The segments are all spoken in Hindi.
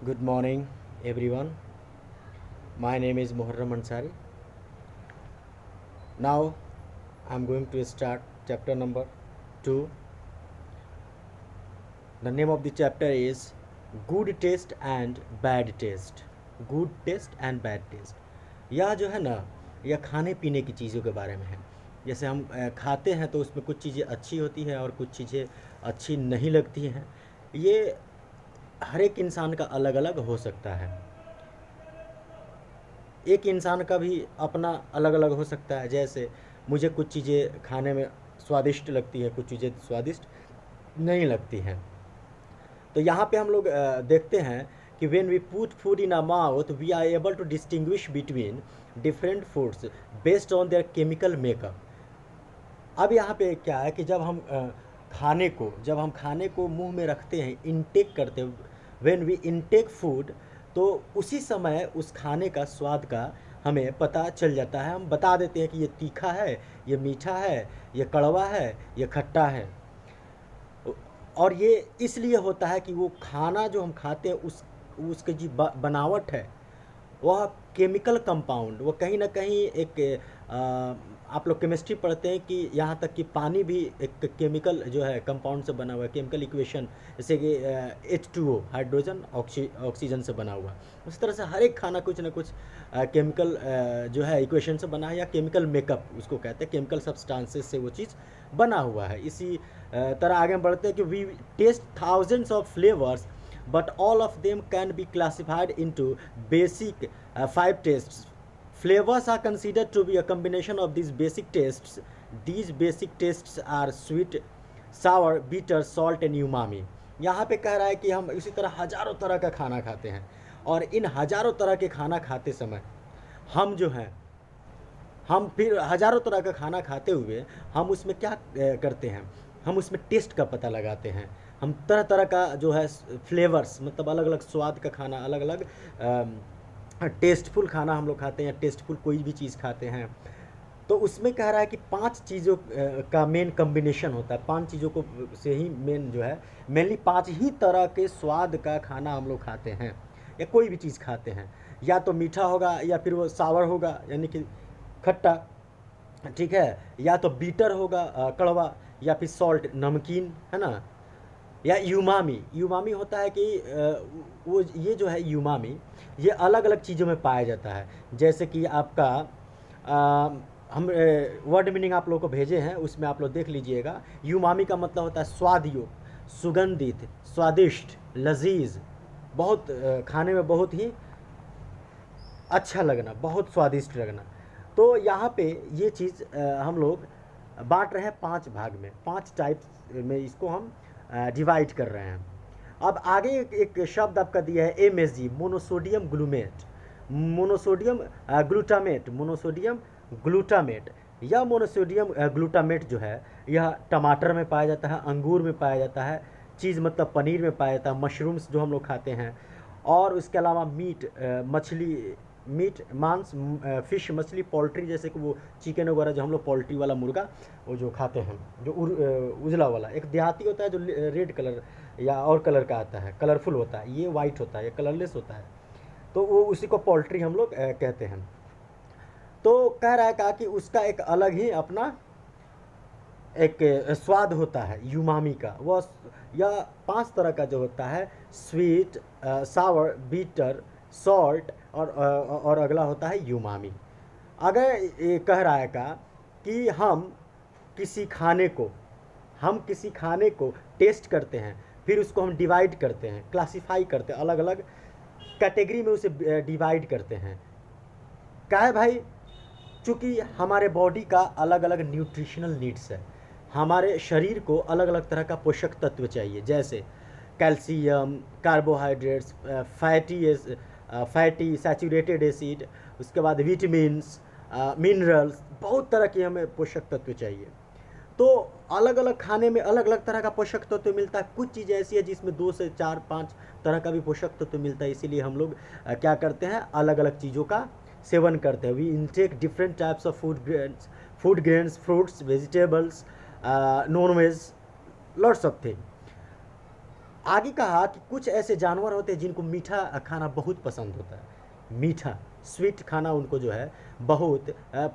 Good morning, everyone. My name is Muharram Ansari. Now, I'm going to start chapter number 2. The name of the chapter is Good Taste and Bad Taste. Good Taste and Bad Taste. यह जो है ना, यह खाने पीने की चीज़ों के बारे में है। जैसे हम खाते हैं तो उसमें कुछ चीज़ें अच्छी होती हैं और कुछ चीज़ें अच्छी नहीं लगती हैं। ये हर एक इंसान का अलग अलग हो सकता है। एक इंसान का भी अपना अलग अलग हो सकता है। जैसे मुझे कुछ चीज़ें खाने में स्वादिष्ट लगती हैं, कुछ चीज़ें स्वादिष्ट नहीं लगती हैं। तो यहाँ पे हम लोग देखते हैं कि when we put food in a mouth we are able to distinguish between different foods based on their chemical makeup. अब यहाँ पे क्या है कि जब हम खाने को मुंह में रखते हैं, इनटेक करते हैं, व्हेन वी इनटेक फूड, तो उसी समय उस खाने का स्वाद का हमें पता चल जाता है। हम बता देते हैं कि ये तीखा है, ये मीठा है, ये कड़वा है, ये खट्टा है। और ये इसलिए होता है कि वो खाना जो हम खाते हैं उसकी जो बनावट है वह केमिकल कंपाउंड, वो कहीं ना कहीं एक आप लोग केमिस्ट्री पढ़ते हैं कि यहाँ तक कि पानी भी एक केमिकल जो है कंपाउंड से बना हुआ है, केमिकल इक्वेशन, जैसे कि H2O हाइड्रोजन ऑक्सीजन से बना हुआ। उस तरह से हर एक खाना कुछ ना कुछ केमिकल जो है इक्वेशन से बना है, या केमिकल मेकअप उसको कहते हैं, केमिकल सब्सटेंसेस से वो चीज़ बना हुआ है। इसी तरह आगे बढ़ते हैं कि we taste thousands of flavours but all of them can be classified into basic 5 tastes. Flavors are considered to be a combination of these basic tastes. These basic tastes are sweet, sour, bitter, salt and umami. यहाँ पे कह रहा है कि हम इसी तरह हज़ारों तरह का खाना खाते हैं, और इन हज़ारों तरह के खाना खाते समय हम जो हैं, हम फिर हज़ारों तरह का खाना खाते हुए हम उसमें क्या करते हैं, हम उसमें टेस्ट का पता लगाते हैं। हम तरह तरह का जो है फ्लेवर्स, मतलब अलग अलग स्वाद का खाना, अलग अलग टेस्टफुल खाना हम लोग खाते हैं, या टेस्टफुल कोई भी चीज़ खाते हैं। तो उसमें कह रहा है कि 5 चीज़ों का मेन कम्बिनेशन होता है। 5 चीज़ों को से ही मेन जो है, मेनली 5 ही तरह के स्वाद का खाना हम लोग खाते हैं, या कोई भी चीज़ खाते हैं। या तो मीठा होगा, या फिर वो सावर होगा यानी कि खट्टा, ठीक है, या तो बीटर होगा कड़वा, या फिर सॉल्ट नमकीन, है ना, या यूमामी। यूमामी होता है कि वो ये जो है यूमामी, ये अलग अलग चीज़ों में पाया जाता है। जैसे कि आपका हम वर्ड मीनिंग आप लोगों को भेजे हैं, उसमें आप लोग देख लीजिएगा। यूमामी का मतलब होता है स्वाद युक्त, सुगंधित, स्वादिष्ट, लजीज, बहुत खाने में बहुत ही अच्छा लगना, बहुत स्वादिष्ट लगना। तो यहाँ पे ये चीज़ हम लोग बांट रहे हैं 5 भाग में, 5 टाइप में इसको हम डिवाइड कर रहे हैं। अब आगे एक शब्द आपका दिया है MSG, monosodium glutamate, monosodium glutamate, monosodium glutamate. यह मोनोसोडियम ग्लूटामेट जो है, यह टमाटर में पाया जाता है, अंगूर में पाया जाता है, चीज़ मतलब पनीर में पाया जाता है, मशरूम्स जो हम लोग खाते हैं, और उसके अलावा मीट मांस, फिश, मछली, पोल्ट्री, जैसे कि वो चिकन वगैरह जो हम लोग पोल्ट्री वाला मुर्गा वो जो खाते हैं, जो उजला वाला, एक देहाती होता है जो रेड कलर या और कलर का आता है, कलरफुल होता है, ये वाइट होता है, ये कलरलेस होता है, तो वो उसी को पोल्ट्री हम लोग कहते हैं। तो कह रहा है कहा कि उसका एक अलग ही अपना एक स्वाद होता है यूमामी का। वह यह 5 तरह का जो होता है, स्वीट, सावर, बीटर, सॉल्ट, और अगला होता है यूमामी। अगर ये कह रहा है का कि हम किसी खाने को टेस्ट करते हैं, फिर उसको हम डिवाइड करते हैं, क्लासिफाई करते हैं, अलग अलग कैटेगरी में उसे डिवाइड करते हैं। क्या है भाई, चूँकि हमारे बॉडी का अलग अलग न्यूट्रिशनल नीड्स है, हमारे शरीर को अलग अलग तरह का पोषक तत्व चाहिए, जैसे calcium, carbohydrates, fatty saturated acid, उसके बाद विटामिन्स, मिनरल्स, बहुत तरह के हमें पोषक तत्व चाहिए। तो अलग अलग खाने में अलग अलग तरह का पोषक तत्व मिलता है। कुछ चीज़ें ऐसी है जिसमें 2 से 4 5 तरह का भी पोषक तत्व मिलता है, इसीलिए हम लोग क्या करते हैं, अलग अलग चीज़ों का सेवन करते हैं। We intake different types of food grains, fruits, vegetables, non veg, lots of thing. आगे कहा कि कुछ ऐसे जानवर होते हैं जिनको मीठा खाना बहुत पसंद होता है, मीठा स्वीट खाना उनको जो है बहुत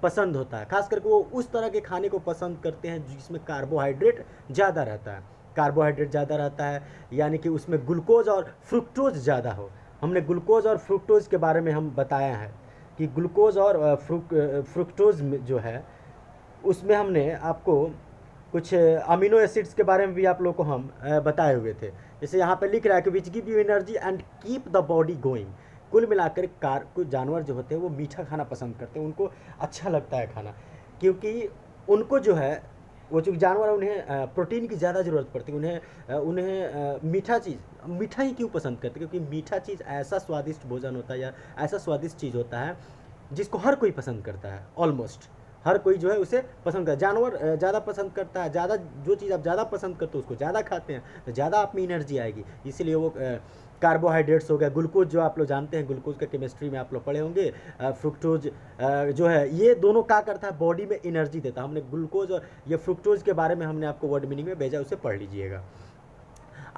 पसंद होता है। खास करके वो उस तरह के खाने को पसंद करते हैं जिसमें कार्बोहाइड्रेट ज़्यादा रहता है, कार्बोहाइड्रेट ज़्यादा रहता है, यानी कि उसमें ग्लूकोज और फ्रुक्टोज ज़्यादा हो। हमने ग्लूकोज और फ्रुक्टोज के बारे में हम बताया है कि ग्लूकोज और फ्रुक्टोज जो है उसमें हमने आपको कुछ अमीनो एसिड्स के बारे में भी आप लोग को हम बताए हुए थे। जैसे यहाँ पे लिख रहा है कि which give you energy and keep the body going. कुल मिलाकर कुछ जानवर जो होते हैं वो मीठा खाना पसंद करते हैं, उनको अच्छा लगता है खाना, क्योंकि उनको जो है वो जो जानवर उन्हें प्रोटीन की ज़्यादा ज़रूरत पड़ती है। उन्हें मीठा ही क्यों पसंद करते हैं? क्योंकि मीठा चीज़ ऐसा स्वादिष्ट भोजन होता है या ऐसा स्वादिष्ट चीज़ होता है जिसको हर कोई पसंद करता है, ऑलमोस्ट हर कोई जो है उसे पसंद करता है। जानवर ज़्यादा पसंद करता है, ज़्यादा जो चीज़ आप ज़्यादा पसंद करते हो उसको ज़्यादा खाते हैं तो ज़्यादा आप में एनर्जी आएगी। इसीलिए वो कार्बोहाइड्रेट्स हो गया, ग्लूकोज जो आप लोग जानते हैं, ग्लूकोज का केमिस्ट्री में आप लोग पढ़े होंगे, फ्रुक्टोज जो है ये दोनों क्या करता है, बॉडी में एनर्जी देता है। हमने ग्लूकोज और ये फ्रुक्टोज के बारे में हमने आपको वर्ड मीनिंग में भेजा, उसे पढ़ लीजिएगा।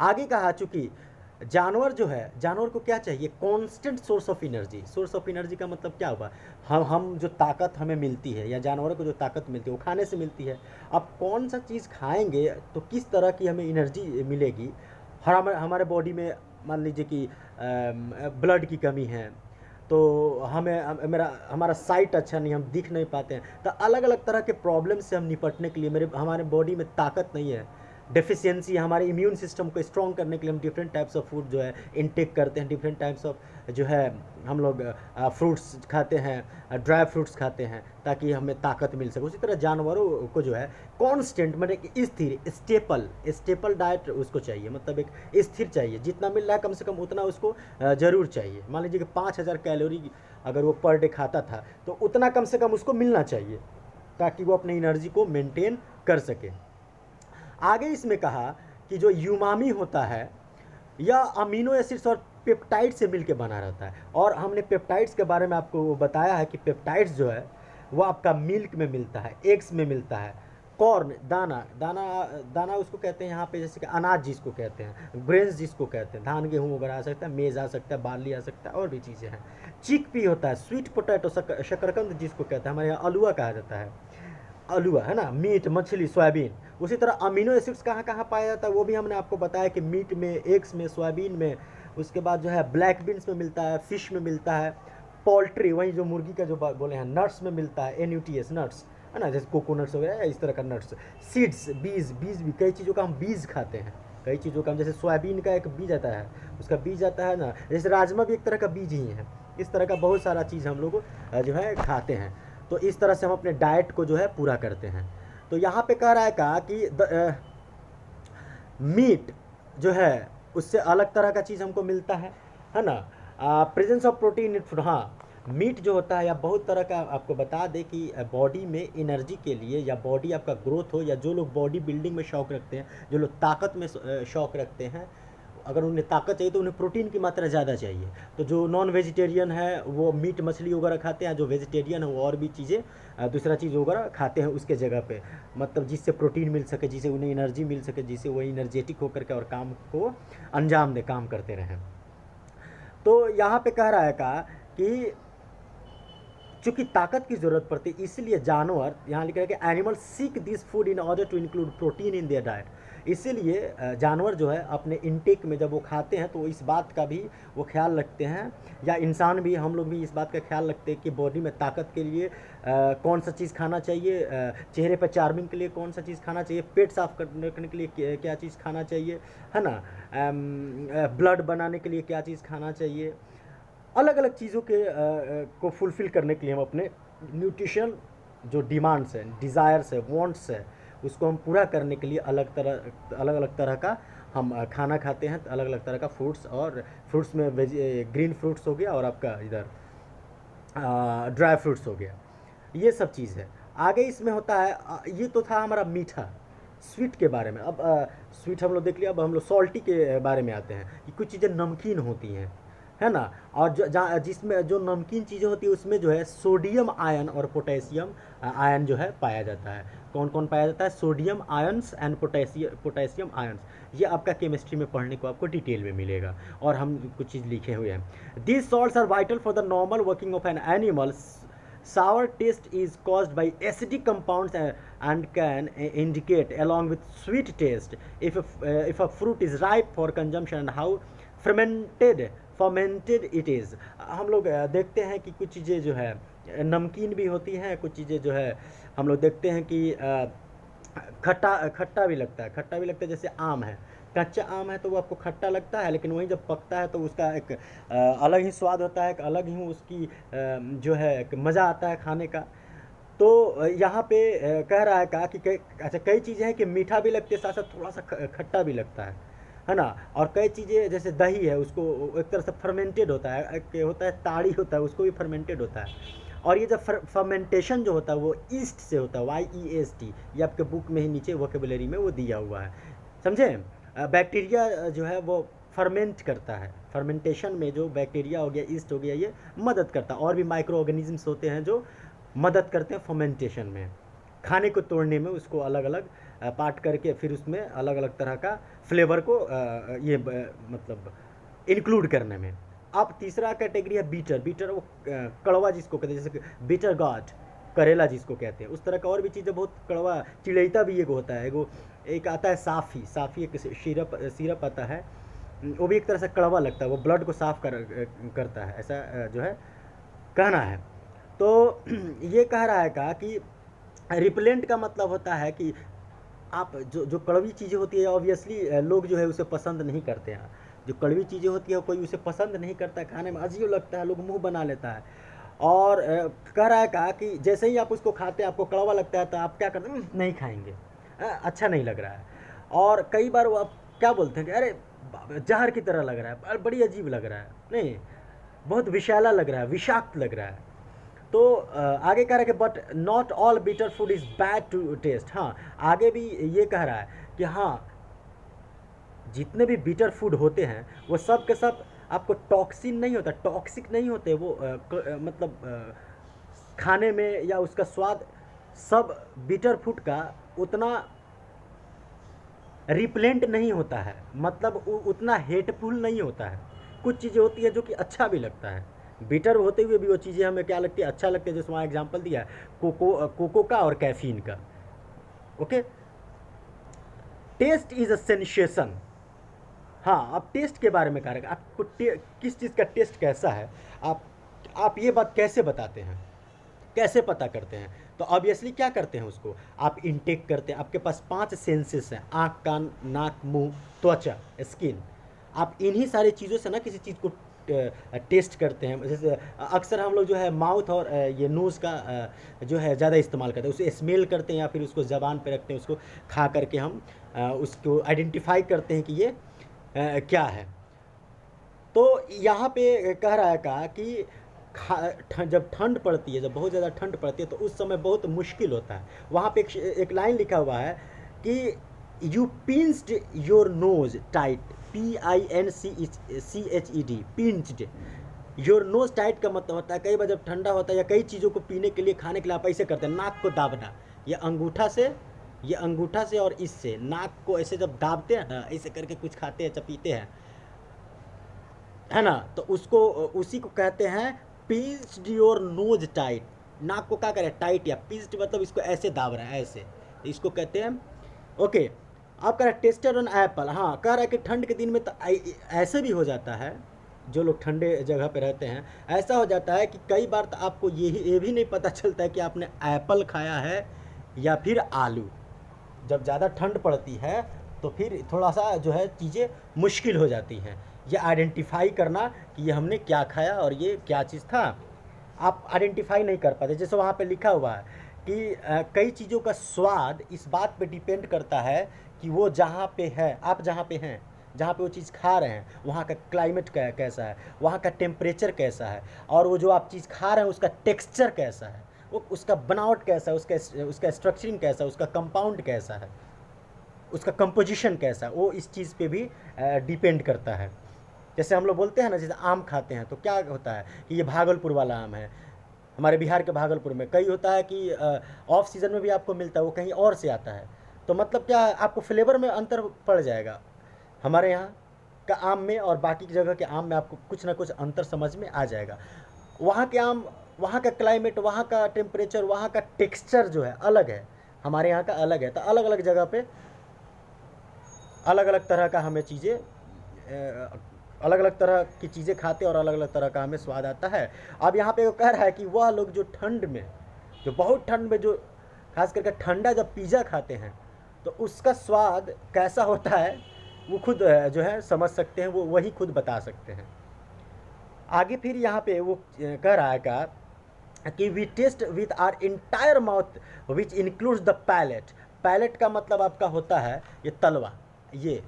आगे कहा चूँकि जानवर जो है, जानवर को क्या चाहिए, constant source of energy. Source of energy का मतलब क्या हुआ, हम जो ताकत हमें मिलती है या जानवरों को जो ताकत मिलती है वो खाने से मिलती है। अब कौन सा चीज़ खाएंगे तो किस तरह की हमें एनर्जी मिलेगी। हमारे बॉडी में मान लीजिए कि ब्लड की कमी है तो हमारा साइट अच्छा नहीं, हम दिख नहीं पाते हैं, तो अलग अलग तरह के प्रॉब्लम से हम निपटने के लिए हमारे बॉडी में ताकत नहीं है, डेफिशिएंसी, हमारे इम्यून सिस्टम को स्ट्रॉन्ग करने के लिए हम डिफरेंट टाइप्स ऑफ फूड जो है इनटेक करते हैं, डिफरेंट टाइप्स ऑफ जो है हम लोग फ्रूट्स खाते हैं, ड्राई फ्रूट्स खाते हैं ताकि हमें ताकत मिल सके। उसी तरह जानवरों को जो है कांस्टेंट मतलब स्थिर स्टेपल डाइट उसको चाहिए, मतलब एक स्थिर चाहिए, जितना मिल रहा है कम से कम उतना उसको ज़रूर चाहिए। मान लीजिए कि 5000 कैलोरी अगर वो पर डे खाता था तो उतना कम से कम उसको मिलना चाहिए ताकि वो अपनी एनर्जी को मेंटेन कर सके। आगे इसमें कहा कि जो यूमामी होता है या अमीनो एसिड्स और पेप्टाइड से मिलके बना रहता है, और हमने पेप्टाइड्स के बारे में आपको बताया है कि पेप्टाइड्स जो है वो आपका मिल्क में मिलता है, एग्स में मिलता है, कॉर्न दाना उसको कहते हैं यहाँ पे, जैसे कि अनाज जिसको कहते हैं, ग्रेन्स जिसको कहते हैं, धान गेहूँ वगैरह आ सकता है, मेज़ आ सकता है, बार्ली आ सकता है, और भी चीज़ें हैं। चिक पी होता है, स्वीट पोटैटो शकरकंद जिसको कहते हैं, हमारे यहाँ अलुआ कहा जाता है, अलुआ है ना, मीट, मछली, सोयाबीन। उसी तरह अमीनो एसिड्स कहाँ कहाँ पाया जाता है वो भी हमने आपको बताया कि मीट में, एग्स में, सोयाबीन में, उसके बाद जो है ब्लैक बीन्स में मिलता है, फिश में मिलता है, पोल्ट्री वही जो मुर्गी का जो बोले हैं, नट्स में मिलता है, NUTS नट्स है ना, जैसे कोकोनट्स वगैरह इस तरह का नट्स, सीड्स, बीज भी, कई चीज़ों का हम बीज खाते हैं, कई चीज़ों का हम, जैसे सोयाबीन का एक बीज आता है, उसका बीज आता है ना, जैसे राजमा भी एक तरह का बीज ही है। इस तरह का बहुत सारा चीज़ हम लोग जो है खाते हैं। तो इस तरह से हम अपने डाइट को जो है पूरा करते हैं। तो यहाँ पे कह रहा है कहा कि मीट जो है उससे अलग तरह का चीज़ हमको मिलता है ना, presence of protein in food. हाँ, मीट जो होता है या बहुत तरह का आपको बता दे कि बॉडी में एनर्जी के लिए या बॉडी आपका ग्रोथ हो, या जो लोग बॉडी बिल्डिंग में शौक़ रखते हैं, जो लोग ताकत में शौक़ रखते हैं, अगर उन्हें ताकत चाहिए तो उन्हें प्रोटीन की मात्रा ज़्यादा चाहिए। तो जो नॉन वेजिटेरियन है वो मीट मछली वगैरह खाते हैं, जो वेजिटेरियन है वो और भी चीज़ें दूसरा चीज़ वगैरह खाते हैं उसके जगह पे, मतलब जिससे प्रोटीन मिल सके, जिससे उन्हें एनर्जी मिल सके, जिससे वो एनर्जेटिक होकर के और काम को अंजाम दे, काम करते रहें। तो यहाँ पे कह रहा है का कि चूँकि ताकत की ज़रूरत पड़ती है इसलिए जानवर, यहाँ लिखा है कि animal seek this food in order to include protein in their diet. इसीलिए जानवर जो है अपने इनटेक में जब वो खाते हैं तो इस बात का भी वो ख्याल रखते हैं, या इंसान भी, हम लोग भी इस बात का ख्याल रखते हैं कि बॉडी में ताकत के लिए कौन सा चीज़ खाना चाहिए, चेहरे पर चार्मिंग के लिए कौन सा चीज़ खाना चाहिए, पेट साफ करने के लिए क्या चीज़ खाना चाहिए, है ना, ब्लड बनाने के लिए क्या चीज़ खाना चाहिए। अलग अलग चीज़ों के को फुलफ़िल करने के लिए हम अपने न्यूट्रिशन जो डिमांड्स हैं, डिज़ायर्स है, वांट्स है, उसको हम पूरा करने के लिए अलग अलग तरह का हम खाना खाते हैं। अलग अलग तरह का फ्रूट्स, और फ्रूट्स में ग्रीन फ्रूट्स हो गया और आपका इधर ड्राई फ्रूट्स हो गया, ये सब चीज़ है। आगे इसमें होता है, ये तो था हमारा मीठा स्वीट के बारे में। अब स्वीट हम लोग देख लिया, अब हम लोग सॉल्टी के बारे में आते हैं कि कुछ चीज़ें नमकीन होती हैं, है ना। और जो जहाँ जिसमें जो नमकीन चीज़ें होती है उसमें जो है सोडियम आयन और पोटेशियम आयन जो है पाया जाता है। कौन कौन पाया जाता है? Sodium ions and potassium ions. ये आपका केमिस्ट्री में पढ़ने को आपको डिटेल में मिलेगा, और हम कुछ चीज़ लिखे हुए हैं। This salts are vital for the normal working of an animal. Sour taste is caused by acidic compounds and can indicate along with sweet taste if a fruit is ripe for consumption and how fermented it is। हम लोग देखते हैं कि कुछ चीज़ें जो है नमकीन भी होती हैं, कुछ चीज़ें जो है हम लोग देखते हैं कि खट्टा खट्टा भी लगता है, खट्टा भी लगता है। जैसे आम है, कच्चा आम है तो वो आपको खट्टा लगता है, लेकिन वहीं जब पकता है तो उसका एक अलग ही स्वाद होता है, एक अलग ही उसकी जो है एक मज़ा आता है खाने का। तो यहाँ पे कह रहा है का कि कई चीज़ें हैं कि मीठा भी लगती है, साथ साथ थोड़ा सा खट्टा भी लगता है ना। और कई चीज़ें जैसे दही है, उसको एक तरह से फर्मेंटेड होता है, एक होता है ताड़ी होता है, उसको भी फर्मेंटेड होता है। और ये जब फर्मेंटेशन जो होता है वो ईस्ट से होता है, YEAST। ये आपके बुक में ही नीचे वोकेबुलरी में वो दिया हुआ है, समझे। बैक्टीरिया जो है वो फर्मेंट करता है, फर्मेंटेशन में जो बैक्टीरिया हो गया, ईस्ट हो गया, ये मदद करता है। और भी माइक्रो ऑर्गेनिजम्स होते हैं जो मदद करते हैं फर्मेंटेशन में, खाने को तोड़ने में, उसको अलग अलग पार्ट करके फिर उसमें अलग अलग तरह का फ्लेवर को मतलब इंक्लूड करने में। अब तीसरा कैटेगरी है बीटर। बीटर वो कड़वा जिसको कहते हैं, जैसे बीटर गार्ड, करेला जिसको कहते हैं, उस तरह का और भी चीज़ें बहुत कड़वा। चिड़ैता भी एक होता है, वो एक आता है साफ़ी, साफ़ी एक सिरप आता है, वो भी एक तरह से कड़वा लगता है, वो ब्लड को साफ करता है, ऐसा जो है कहना है। तो ये कह रहा है का कि रिपेलेंट का मतलब होता है कि आप जो कड़वी चीज़ें होती है, ऑब्वियसली लोग जो है उसे पसंद नहीं करते हैं। जो कड़वी चीज़ें होती है कोई उसे पसंद नहीं करता है, खाने में अजीब लगता है, लोग मुंह बना लेता है। और कह रहा है कहा कि जैसे ही आप उसको खाते हैं आपको कड़वा लगता है तो आप क्या करते हैं? नहीं खाएंगे, अच्छा नहीं लग रहा है। और कई बार वो आप क्या बोलते हैं कि अरे जहर की तरह लग रहा है, बड़ी अजीब लग रहा है, नहीं बहुत विषैला लग रहा है, विषाक्त लग रहा है। तो आगे कह रहा है कि but not all bitter food is bad to taste. हाँ, आगे भी ये कह रहा है कि हाँ, जितने भी बिटर फूड होते हैं वो सब के सब आपको टॉक्सिन नहीं होता, टॉक्सिक नहीं होते वो, मतलब खाने में या उसका स्वाद सब बिटर फूड का उतना रिप्लेंट नहीं होता है, मतलब उतना हेटफुल नहीं होता है। कुछ चीज़ें होती है जो कि अच्छा भी लगता है, बिटर होते हुए भी वो चीज़ें हमें क्या लगती है? अच्छा लगता है। जैसे वहाँ एग्जांपल दिया है कोको का और कैफीन का। Okay, taste is a sensation. हाँ, अब टेस्ट के बारे में कह रहे हैं, आपको किस चीज़ का टेस्ट कैसा है, आप ये बात कैसे बताते हैं, कैसे पता करते हैं? तो ऑब्वियसली क्या करते हैं, उसको आप इनटेक करते हैं। आपके पास 5 सेंसेस हैं, आँख, कान, नाक, मुंह, त्वचा, स्किन। आप इन्हीं सारी चीज़ों से ना किसी चीज़ को टेस्ट करते हैं। जैसे अक्सर हम लोग जो है माउथ और ये नोज़ का जो है ज़्यादा इस्तेमाल करते हैं, उसे स्मेल करते हैं या फिर उसको ज़बान पे रखते हैं, उसको खा करके हम उसको आइडेंटिफाई करते हैं कि ये क्या है। तो यहाँ पे कह रहा है का कि जब ठंड पड़ती है, जब बहुत ज़्यादा ठंड पड़ती है तो उस समय बहुत मुश्किल होता है। वहाँ पे एक लाइन लिखा हुआ है कि you pinched your nose tight, PINCHED, pinched your nose tight का मतलब होता है कई बार जब ठंडा होता है या कई चीज़ों को पीने के लिए, खाने के लिए आप ऐसे करते हैं, नाक को दाबना, ये अंगूठा से और इससे नाक को ऐसे जब दाबते हैं ना, ऐसे करके कुछ खाते हैं, चपीते हैं, है ना, तो उसको उसी को कहते हैं पिंच्ड योर नोज टाइट। नाक को क्या करें? टाइट, या पिंच्ड मतलब इसको ऐसे दाब रहा है, ऐसे, तो इसको कहते हैं। ओके, अब कह रहा है टेस्टेड ऑन एप्पल। हाँ, कह रहा है कि ठंड के दिन में तो ऐसे भी हो जाता है, जो लोग ठंडे जगह पे रहते हैं, ऐसा हो जाता है कि कई बार तो आपको ये भी नहीं पता चलता है कि आपने एप्पल खाया है या फिर आलू। जब ज़्यादा ठंड पड़ती है तो फिर थोड़ा सा जो है चीज़ें मुश्किल हो जाती हैं, ये आइडेंटिफाई करना कि ये हमने क्या खाया और ये क्या चीज़ था, आप आइडेंटिफाई नहीं कर पाते। जैसे वहाँ पे लिखा हुआ है कि कई चीज़ों का स्वाद इस बात पे डिपेंड करता है कि वो जहाँ पे है, आप जहाँ पे हैं, जहाँ पे वो चीज़ खा रहे हैं, वहाँ का क्लाइमेट कैसा है, वहाँ का टेम्परेचर कैसा है, और वो जो आप चीज़ खा रहे हैं उसका टेक्सचर कैसा है, वो उसका बनावट कैसा है, उसका स्ट्रक्चरिंग कैसा है, उसका कंपाउंड कैसा है, उसका कंपोजिशन कैसा है, वो इस चीज़ पे भी डिपेंड करता है, जैसे हम लोग बोलते हैं ना, जैसे आम खाते हैं तो क्या होता है कि ये भागलपुर वाला आम है, हमारे बिहार के भागलपुर में। कई होता है कि ऑफ सीज़न में भी आपको मिलता है, वो कहीं और से आता है। तो मतलब क्या है, आपको फ्लेवर में अंतर पड़ जाएगा। हमारे यहाँ का आम में और बाकी की जगह के आम में आपको कुछ ना कुछ अंतर समझ में आ जाएगा। वहाँ के आम, वहाँ का क्लाइमेट, वहाँ का टेम्परेचर, वहाँ का टेक्सचर जो है अलग है, हमारे यहाँ का अलग है। तो अलग अलग जगह पे अलग अलग तरह का हमें चीज़ें, अलग अलग तरह की चीज़ें खाते हैं और अलग अलग तरह का हमें स्वाद आता है। अब यहाँ पे वो कह रहा है कि वह लोग जो ठंड में, जो बहुत ठंड में, जो खास करके ठंडा जब पिज़्ज़ा खाते हैं तो उसका स्वाद कैसा होता है वो खुद जो है समझ सकते हैं, वो वही खुद बता सकते हैं। आगे फिर यहाँ पे वो कह रहा है कि we taste with our entire mouth which includes the palate. Palate का मतलब आपका होता है ये तलवा, ये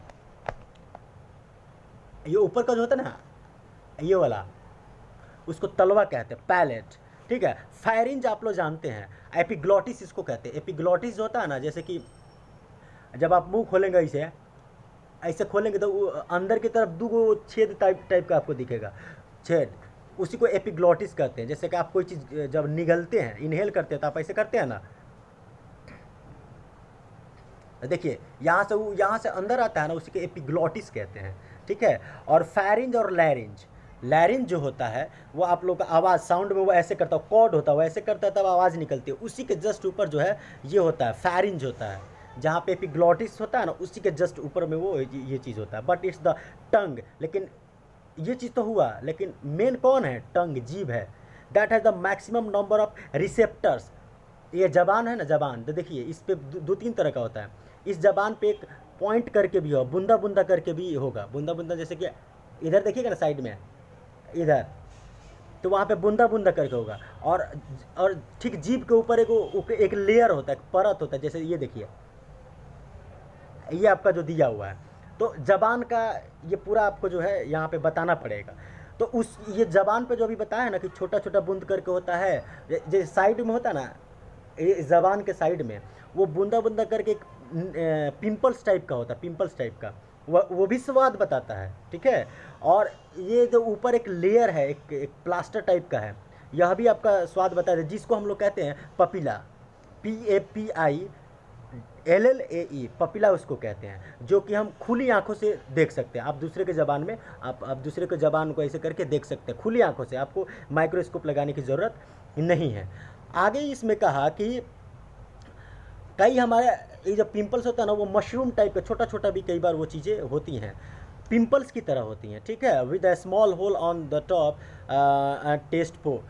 ऊपर का जो होता है ना, ये वाला, उसको तलवा कहते हैं, पैलेट। ठीक है। फायरिंज आप लोग जानते हैं, एपिग्लॉटिस इसको कहते हैं। एपिग्लॉटिस जो होता है ना, जैसे कि जब आप मुंह खोलेंगे ऐसे खोलेंगे तो अंदर की तरफ दो छेद टाइप का आपको दिखेगा, छेद, उसी को एपिग्लॉटिस कहते हैं। जैसे कि आप कोई चीज़ जब निगलते हैं, इनहेल करते हैं, तो आप ऐसे करते हैं ना, देखिए यहाँ से अंदर आता है ना, उसी को एपिग्लॉटिस कहते हैं। ठीक है। और फायरिंज और लैरिंज, लैरिंज जो होता है वो आप लोग का आवाज़, साउंड में वो ऐसे करता है, कॉर्ड होता है वो ऐसे करता है, तब आवाज़ निकलती है। उसी के जस्ट ऊपर जो है ये होता है फायरिंज होता है। जहाँ पे एपिग्लॉटिस होता है ना, उसी के जस्ट ऊपर में वो ये चीज़ होता है। बट इट्स द टंग, लेकिन ये चीज़ तो हुआ, लेकिन मेन कौन है? टंग, जीभ है। That has the maximum number of receptors. ये जबान है ना, जबान, तो देखिए इस पे दो तीन तरह का होता है। इस जबान पे एक पॉइंट करके भी हो, बूंदा बूंदा करके भी होगा, बूंदा बूंदा, जैसे कि इधर देखिएगा ना साइड में, इधर, तो वहाँ पे बूंदा बूंदा करके होगा। और ठीक जीभ के ऊपर एक लेयर होता है, एक परत होता है, जैसे ये देखिए, ये आपका जो दिया हुआ है। तो जबान का ये पूरा आपको जो है यहाँ पे बताना पड़ेगा। तो उस ये जबान पे जो अभी बताया है ना कि छोटा छोटा बूंद करके होता है, जैसे साइड में होता है ना, ये जबान के साइड में वो बूंदा बूंदा करके एक पिंपल्स टाइप का होता है, पिंपल्स टाइप का, वो भी स्वाद बताता है। ठीक है। और ये जो ऊपर एक लेयर है, एक प्लास्टर टाइप का है, यह भी आपका स्वाद बताता है, जिसको हम लोग कहते हैं पपीला, PAPILLAE, पपीला उसको कहते हैं, जो कि हम खुली आंखों से देख सकते हैं। आप दूसरे के ज़बान में आप दूसरे के ज़बान को ऐसे करके देख सकते हैं खुली आंखों से, आपको माइक्रोस्कोप लगाने की ज़रूरत नहीं है। आगे इसमें कहा कि कई हमारे ये जो पिंपल्स होता है ना, वो मशरूम टाइप का छोटा छोटा भी कई बार वो चीज़ें होती हैं, पिंपल्स की तरह होती हैं। ठीक है। With a small hole on the top taste pore,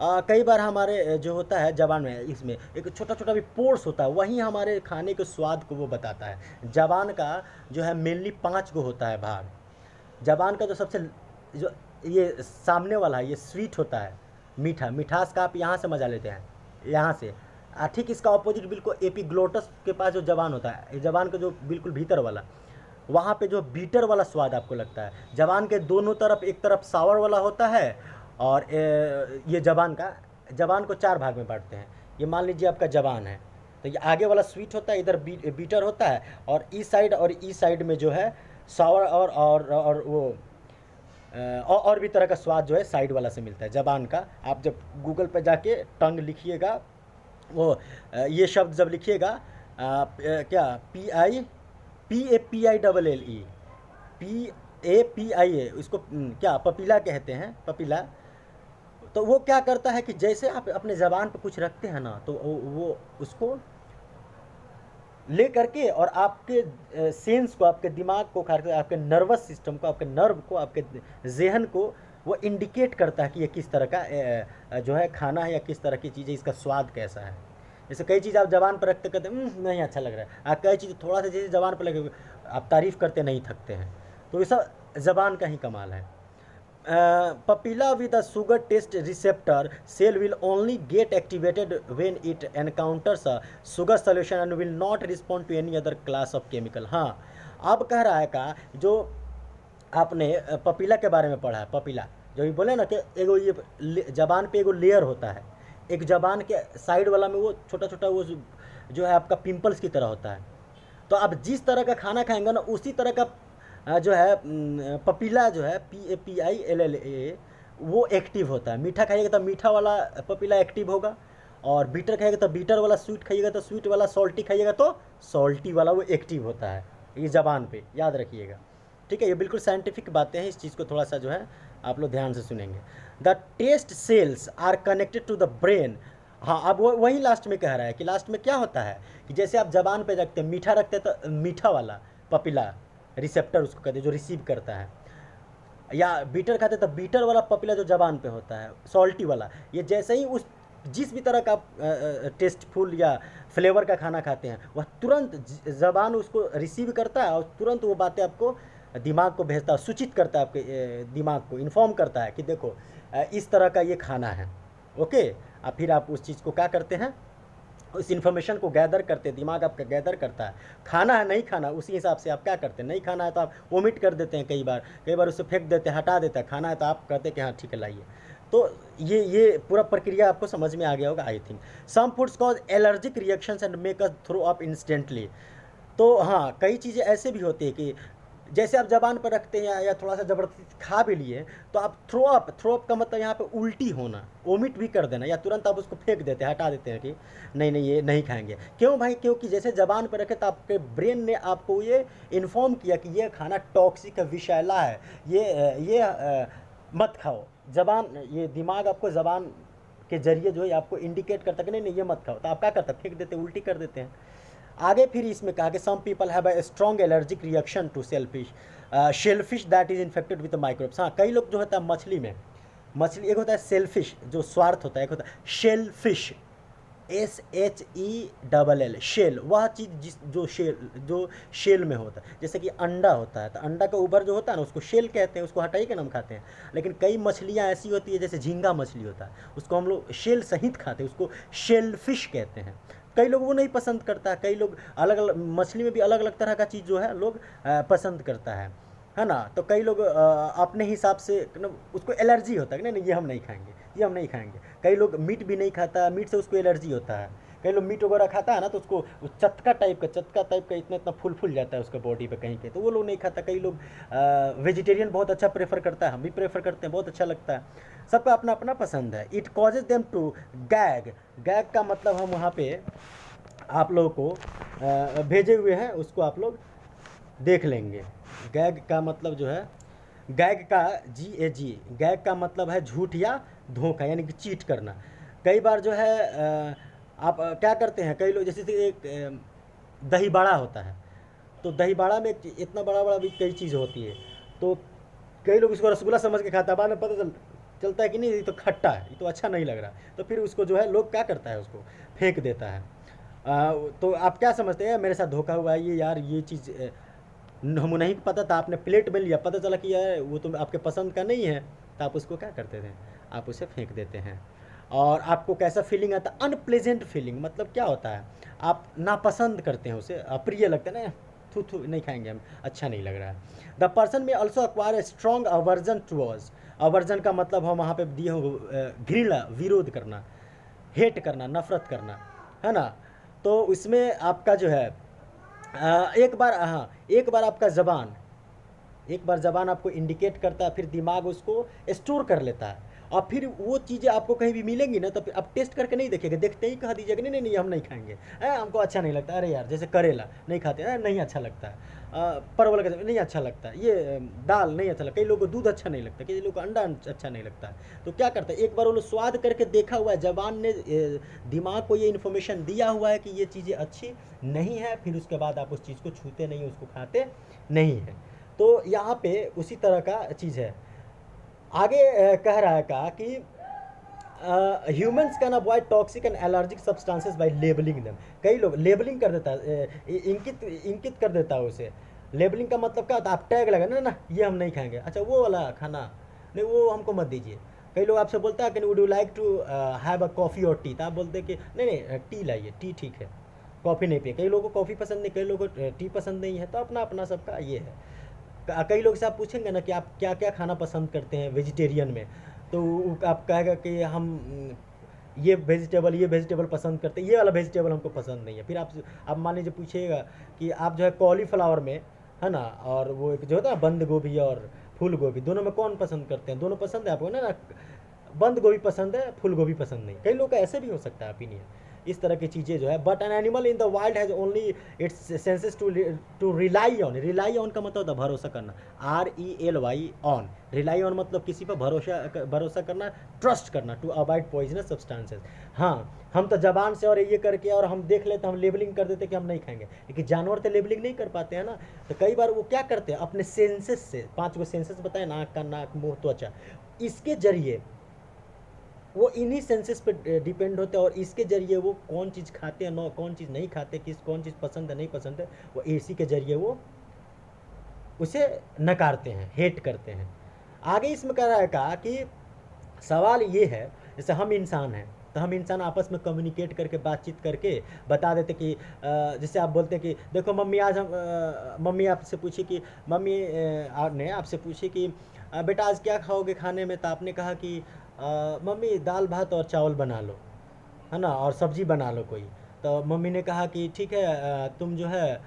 कई बार हमारे जो होता है जबान में, इसमें एक छोटा छोटा भी पोर्स होता है, वहीं हमारे खाने के स्वाद को वो बताता है। जबान का जो है मेनली 5 को होता है भाग। जबान का जो सबसे जो ये सामने वाला है, ये स्वीट होता है, मीठा, मिठास का आप यहाँ से मजा लेते हैं, यहाँ से। ठीक इसका ऑपोजिट बिल्कुल एपिग्लोटस के पास जो जबान होता है, जबान का जो बिल्कुल भीतर वाला, वहाँ पे जो बीटर वाला स्वाद आपको लगता है। जबान के दोनों तरफ, एक तरफ सावर वाला होता है, और ये जबान को 4 भाग में बांटते हैं। ये मान लीजिए आपका जबान है, तो ये आगे वाला स्वीट होता है, इधर बीटर होता है, और इस साइड में जो है सावर और वो और भी तरह का स्वाद जो है साइड वाला से मिलता है जबान का। आप जब गूगल पे जाके टंग लिखिएगा, वो ये शब्द जब लिखिएगा, क्या PAPILLE, उसको क्या पपीला कहते हैं, पपीला। तो वो क्या करता है कि जैसे आप अपने ज़बान पे कुछ रखते हैं ना, तो वो उसको ले करके और आपके सेंस को, आपके दिमाग को, आपके नर्वस सिस्टम को, आपके नर्व को, आपके जहन को वो इंडिकेट करता है कि ये किस तरह का जो है खाना है, या किस तरह की चीज़ है, इसका स्वाद कैसा है। जैसे कई चीज़ आप जबान पर रखते कहते नहीं अच्छा लग रहा है, आप कई चीज़ थोड़ा सा जैसे जबान पर लगे आप तारीफ़ करते नहीं थकते हैं। तो ये सब ज़बान का ही कमाल है। Papilla with a sugar taste receptor cell will only get activated when it encounters a sugar solution and will not respond to any other class of chemical। हाँ, अब कह रहा है का जो आपने पपीला के बारे में पढ़ा है, पपीला जो भी बोले ना कि एगो ये जबान पे एगो लेयर होता है, एक जबान के साइड वाला में वो छोटा छोटा वो जो है आपका पिंपल्स की तरह होता है। तो आप जिस तरह का खाना खाएंगे ना, उसी तरह का जो है पपीला जो है PAPILLA वो एक्टिव होता है। मीठा खाइएगा तो मीठा वाला पपीला एक्टिव होगा, और बीटर खाइएगा तो बीटर वाला, स्वीट खाइएगा तो स्वीट वाला, सॉल्टी खाइएगा तो सॉल्टी वाला वो एक्टिव होता है। ये ज़बान पे याद रखिएगा, ठीक है। ये बिल्कुल साइंटिफिक बातें हैं, इस चीज़ को थोड़ा सा जो है आप लोग ध्यान से सुनेंगे। The taste cells are connected to the brain. हाँ, अब वो वही लास्ट में कह रहा है कि लास्ट में क्या होता है कि जैसे आप जबान पे रखते हैं, मीठा रखते हैं तो मीठा वाला पपीला रिसेप्टर उसको कहते हैं, जो रिसीव करता है, या बीटर खाते तो बीटर वाला पपीला जो जबान पे होता है, सॉल्टी वाला। ये जैसे ही उस जिस भी तरह का टेस्टफुल या फ्लेवर का खाना खाते हैं, वह तुरंत जबान उसको रिसीव करता है और तुरंत वो बातें आपको दिमाग को भेजता है, सूचित करता है आपके दिमाग को, इन्फॉर्म करता है कि देखो इस तरह का ये खाना है, ओके। और फिर आप उस चीज़ को क्या करते हैं, उस इन्फॉर्मेशन को गैदर करते हैं, दिमाग आपका गैदर करता है। खाना है नहीं खाना, उसी हिसाब से आप क्या करते हैं, नहीं खाना है तो आप ओमिट कर देते हैं, कई बार उसे फेंक देते हैं, हटा देते हैं। खाना है तो आप कहते हैं कि हाँ ठीक है लाइए। तो ये पूरा प्रक्रिया आपको समझ में आ गया होगा I think. Some foods cause allergic reactions and make us throw up instantly. तो हाँ, कई चीज़ें ऐसे भी होती है कि जैसे आप जबान पर रखते हैं या थोड़ा सा ज़बरदस्ती खा भी लिए तो आप थ्रो अप का मतलब यहाँ पे उल्टी होना, ओमिट भी कर देना, या तुरंत आप उसको फेंक देते हैं, हटा देते हैं कि नहीं ये नहीं खाएंगे। क्यों भाई? क्योंकि जैसे जबान पर रखे तो आपके ब्रेन ने आपको ये इन्फॉर्म किया कि ये खाना टॉक्सिक है, विषैला है, ये मत खाओ। जबान, ये दिमाग आपको जबान के जरिए जो है आपको इंडिकेट करता है कि नहीं ये मत खाओ, तो आप क्या करते हैं, फेंक देते, उल्टी कर देते हैं। आगे फिर इसमें कहा कि some people have a strong allergic reaction to shellfish that is infected with microbes. हाँ, कई लोग जो होता है मछली में, एक होता है सेलफिश जो स्वार्थ होता है, एक होता है शेलफिश SHELL, शेल, वह चीज़ जो शेल में होता है। जैसे कि अंडा होता है तो अंडा का ऊपर जो होता है ना उसको शेल कहते हैं, उसको हटाई के नाम खाते हैं। लेकिन कई मछलियाँ ऐसी होती है, जैसे झींगा मछली होता है, उसको हम लोग शेल सहित खाते हैं, उसको शेलफिश कहते हैं। कई लोग वो नहीं पसंद करता है, कई लोग अलग अलग मछली में भी अलग अलग तरह का चीज़ जो है लोग पसंद करता है ना। तो कई लोग अपने हिसाब से उसको एलर्जी होता है कि नहीं ये हम नहीं खाएंगे, ये हम नहीं खाएंगे। कई लोग मीट भी नहीं खाता, मीट से उसको एलर्जी होता है। कई लोग मीट वगैरह खाता है ना तो उसको चटका टाइप का इतना फूल जाता है उसका बॉडी पे कहीं पे, तो वो लोग नहीं खाता। कई लोग वेजिटेरियन बहुत अच्छा प्रेफर करता है, हम भी प्रेफर करते हैं, बहुत अच्छा लगता है। सबका अपना अपना पसंद है। It causes them to gag का मतलब हम वहाँ पे आप लोगों को भेजे हुए हैं, उसको आप लोग देख लेंगे। गैग का मतलब जो है, गैग का GAG, गैग का मतलब है झूठ या धोखा, यानी कि चीट करना। कई बार जो है आप क्या करते हैं, कई लोग जैसे एक दही बड़ा होता है, तो दही बड़ा में इतना बड़ा भी कई चीज़ होती है, तो कई लोग इसको रसगुल्ला समझ के खाता है, बाद में पता चलता है कि नहीं ये तो खट्टा है, ये तो अच्छा नहीं लग रहा, तो फिर उसको जो है लोग क्या करता है, उसको फेंक देता है। तो आप क्या समझते हैं, मेरे साथ धोखा हुआ है, ये यार ये चीज़ हम नहीं पता था, आपने प्लेट में लिया, पता चला कि यार वो तो आपके पसंद का नहीं है, तो आप उसको क्या करते थे, आप उसे फेंक देते हैं। और आपको कैसा फीलिंग आता है, अनप्लेजेंट फीलिंग, मतलब क्या होता है, आप नापसंद करते हैं उसे, अप्रिय लगता है ना, थू नहीं खाएंगे हम, अच्छा नहीं लग रहा है। द पर्सन में also acquire a strong aversion towards, aversion का मतलब हम वहाँ पे दिए हो घृणा, विरोध करना, हेट करना, नफरत करना, है ना। तो इसमें आपका जो है एक बार आपका ज़बान आपको इंडिकेट करता है, फिर दिमाग उसको स्टोर कर लेता है, और फिर वो चीज़ें आपको कहीं भी मिलेंगी ना तो फिर आप टेस्ट करके नहीं देखिएगा, देखते ही कह दीजिएगा नहीं हम नहीं खाएंगे, हमको अच्छा नहीं लगता, अरे यार जैसे करेला नहीं खाते, नहीं अच्छा लगता है, परवल का नहीं अच्छा लगता है, ये दाल नहीं अच्छा लगता, कई लोगों को दूध अच्छा नहीं लगता, कई लोगों को अंडा अच्छा नहीं लगता है। तो क्या करता है, एक बार वो लोग स्वाद करके देखा हुआ है, ज़बान ने दिमाग को ये इन्फॉर्मेशन दिया हुआ है कि ये चीज़ें अच्छी नहीं है, फिर उसके बाद आप उस चीज़ को छूते नहीं, उसको खाते नहीं है। तो यहाँ पे उसी तरह का चीज़ है। आगे कह रहा है कहा कि humans can avoid toxic and allergic substances bye labelling them. कई लोग लेबलिंग कर देता है, इंकित कर देता है उसे। लेबलिंग का मतलब क्या होता है, आप टैग लगा ना ये हम नहीं खाएंगे, अच्छा वो वाला खाना नहीं, वो हमको मत दीजिए। कई लोग आपसे बोलता है कि would you like to have a coffee और टी, तो आप बोलते हैं कि नहीं टी लाइए, टी ठीक है, कॉफ़ी नहीं पिए। कई लोगों को कॉफ़ी पसंद नहीं, कई लोगों को टी पसंद नहीं है, तो अपना अपना सबका ये है। कई लोग से आप पूछेंगे ना कि आप क्या क्या खाना पसंद करते हैं वेजिटेरियन में, तो आप कहेगा कि हम ये वेजिटेबल पसंद करते हैं, ये वाला वेजिटेबल हमको पसंद नहीं है। फिर आप मान लीजिए पूछिएगा कि आप जो है कॉलीफ्लावर में है ना। और वो एक जो होता है बंद गोभी और फूल गोभी, दोनों में कौन पसंद करते हैं? दोनों पसंद है आपको ना? बंद गोभी पसंद है, फूल गोभी पसंद नहीं। कई लोग का ऐसे भी हो सकता है ओपिनियन, इस तरह की चीज़ें जो है। But an animal in the wild has only its senses to rely on. Rely on का मतलब होता है भरोसा करना, RELY ऑन। रिलाई ऑन मतलब किसी पर भरोसा करना, ट्रस्ट करना, टू अवॉइड पॉइजनस सब्सटेंसेस। हाँ, हम तो जबान से और ये करके और हम देख लेते, हम लेबलिंग कर देते कि हम नहीं खाएंगे, लेकिन जानवर तो लेबलिंग नहीं कर पाते हैं ना। तो कई बार वो क्या करते हैं, अपने सेंसेस से, 5 गो सेंसेस बताए, नाक, कान, नाक, मुंह, त्वचा, इसके जरिए वो इन्हीं सेंसेस पे डिपेंड होते हैं, और इसके जरिए वो कौन चीज़ खाते हैं, कौन चीज़ नहीं खाते, कौन चीज़ पसंद है नहीं पसंद है, वो इसी के जरिए वो उसे नकारते हैं, हेट करते हैं। आगे इसमें कह रहा है कहा कि सवाल ये है, जैसे हम इंसान हैं, तो हम इंसान आपस में कम्युनिकेट करके, बातचीत करके बता देते कि जैसे आप बोलते हैं कि देखो मम्मी, आज हम मम्मी आपसे पूछी कि मम्मी ने आपसे पूछी कि बेटा आज क्या खाओगे खाने में? तो आपने कहा कि मम्मी दाल भात और चावल बना लो, है ना, और सब्जी बना लो कोई। तो मम्मी ने कहा कि ठीक है, तुम जो है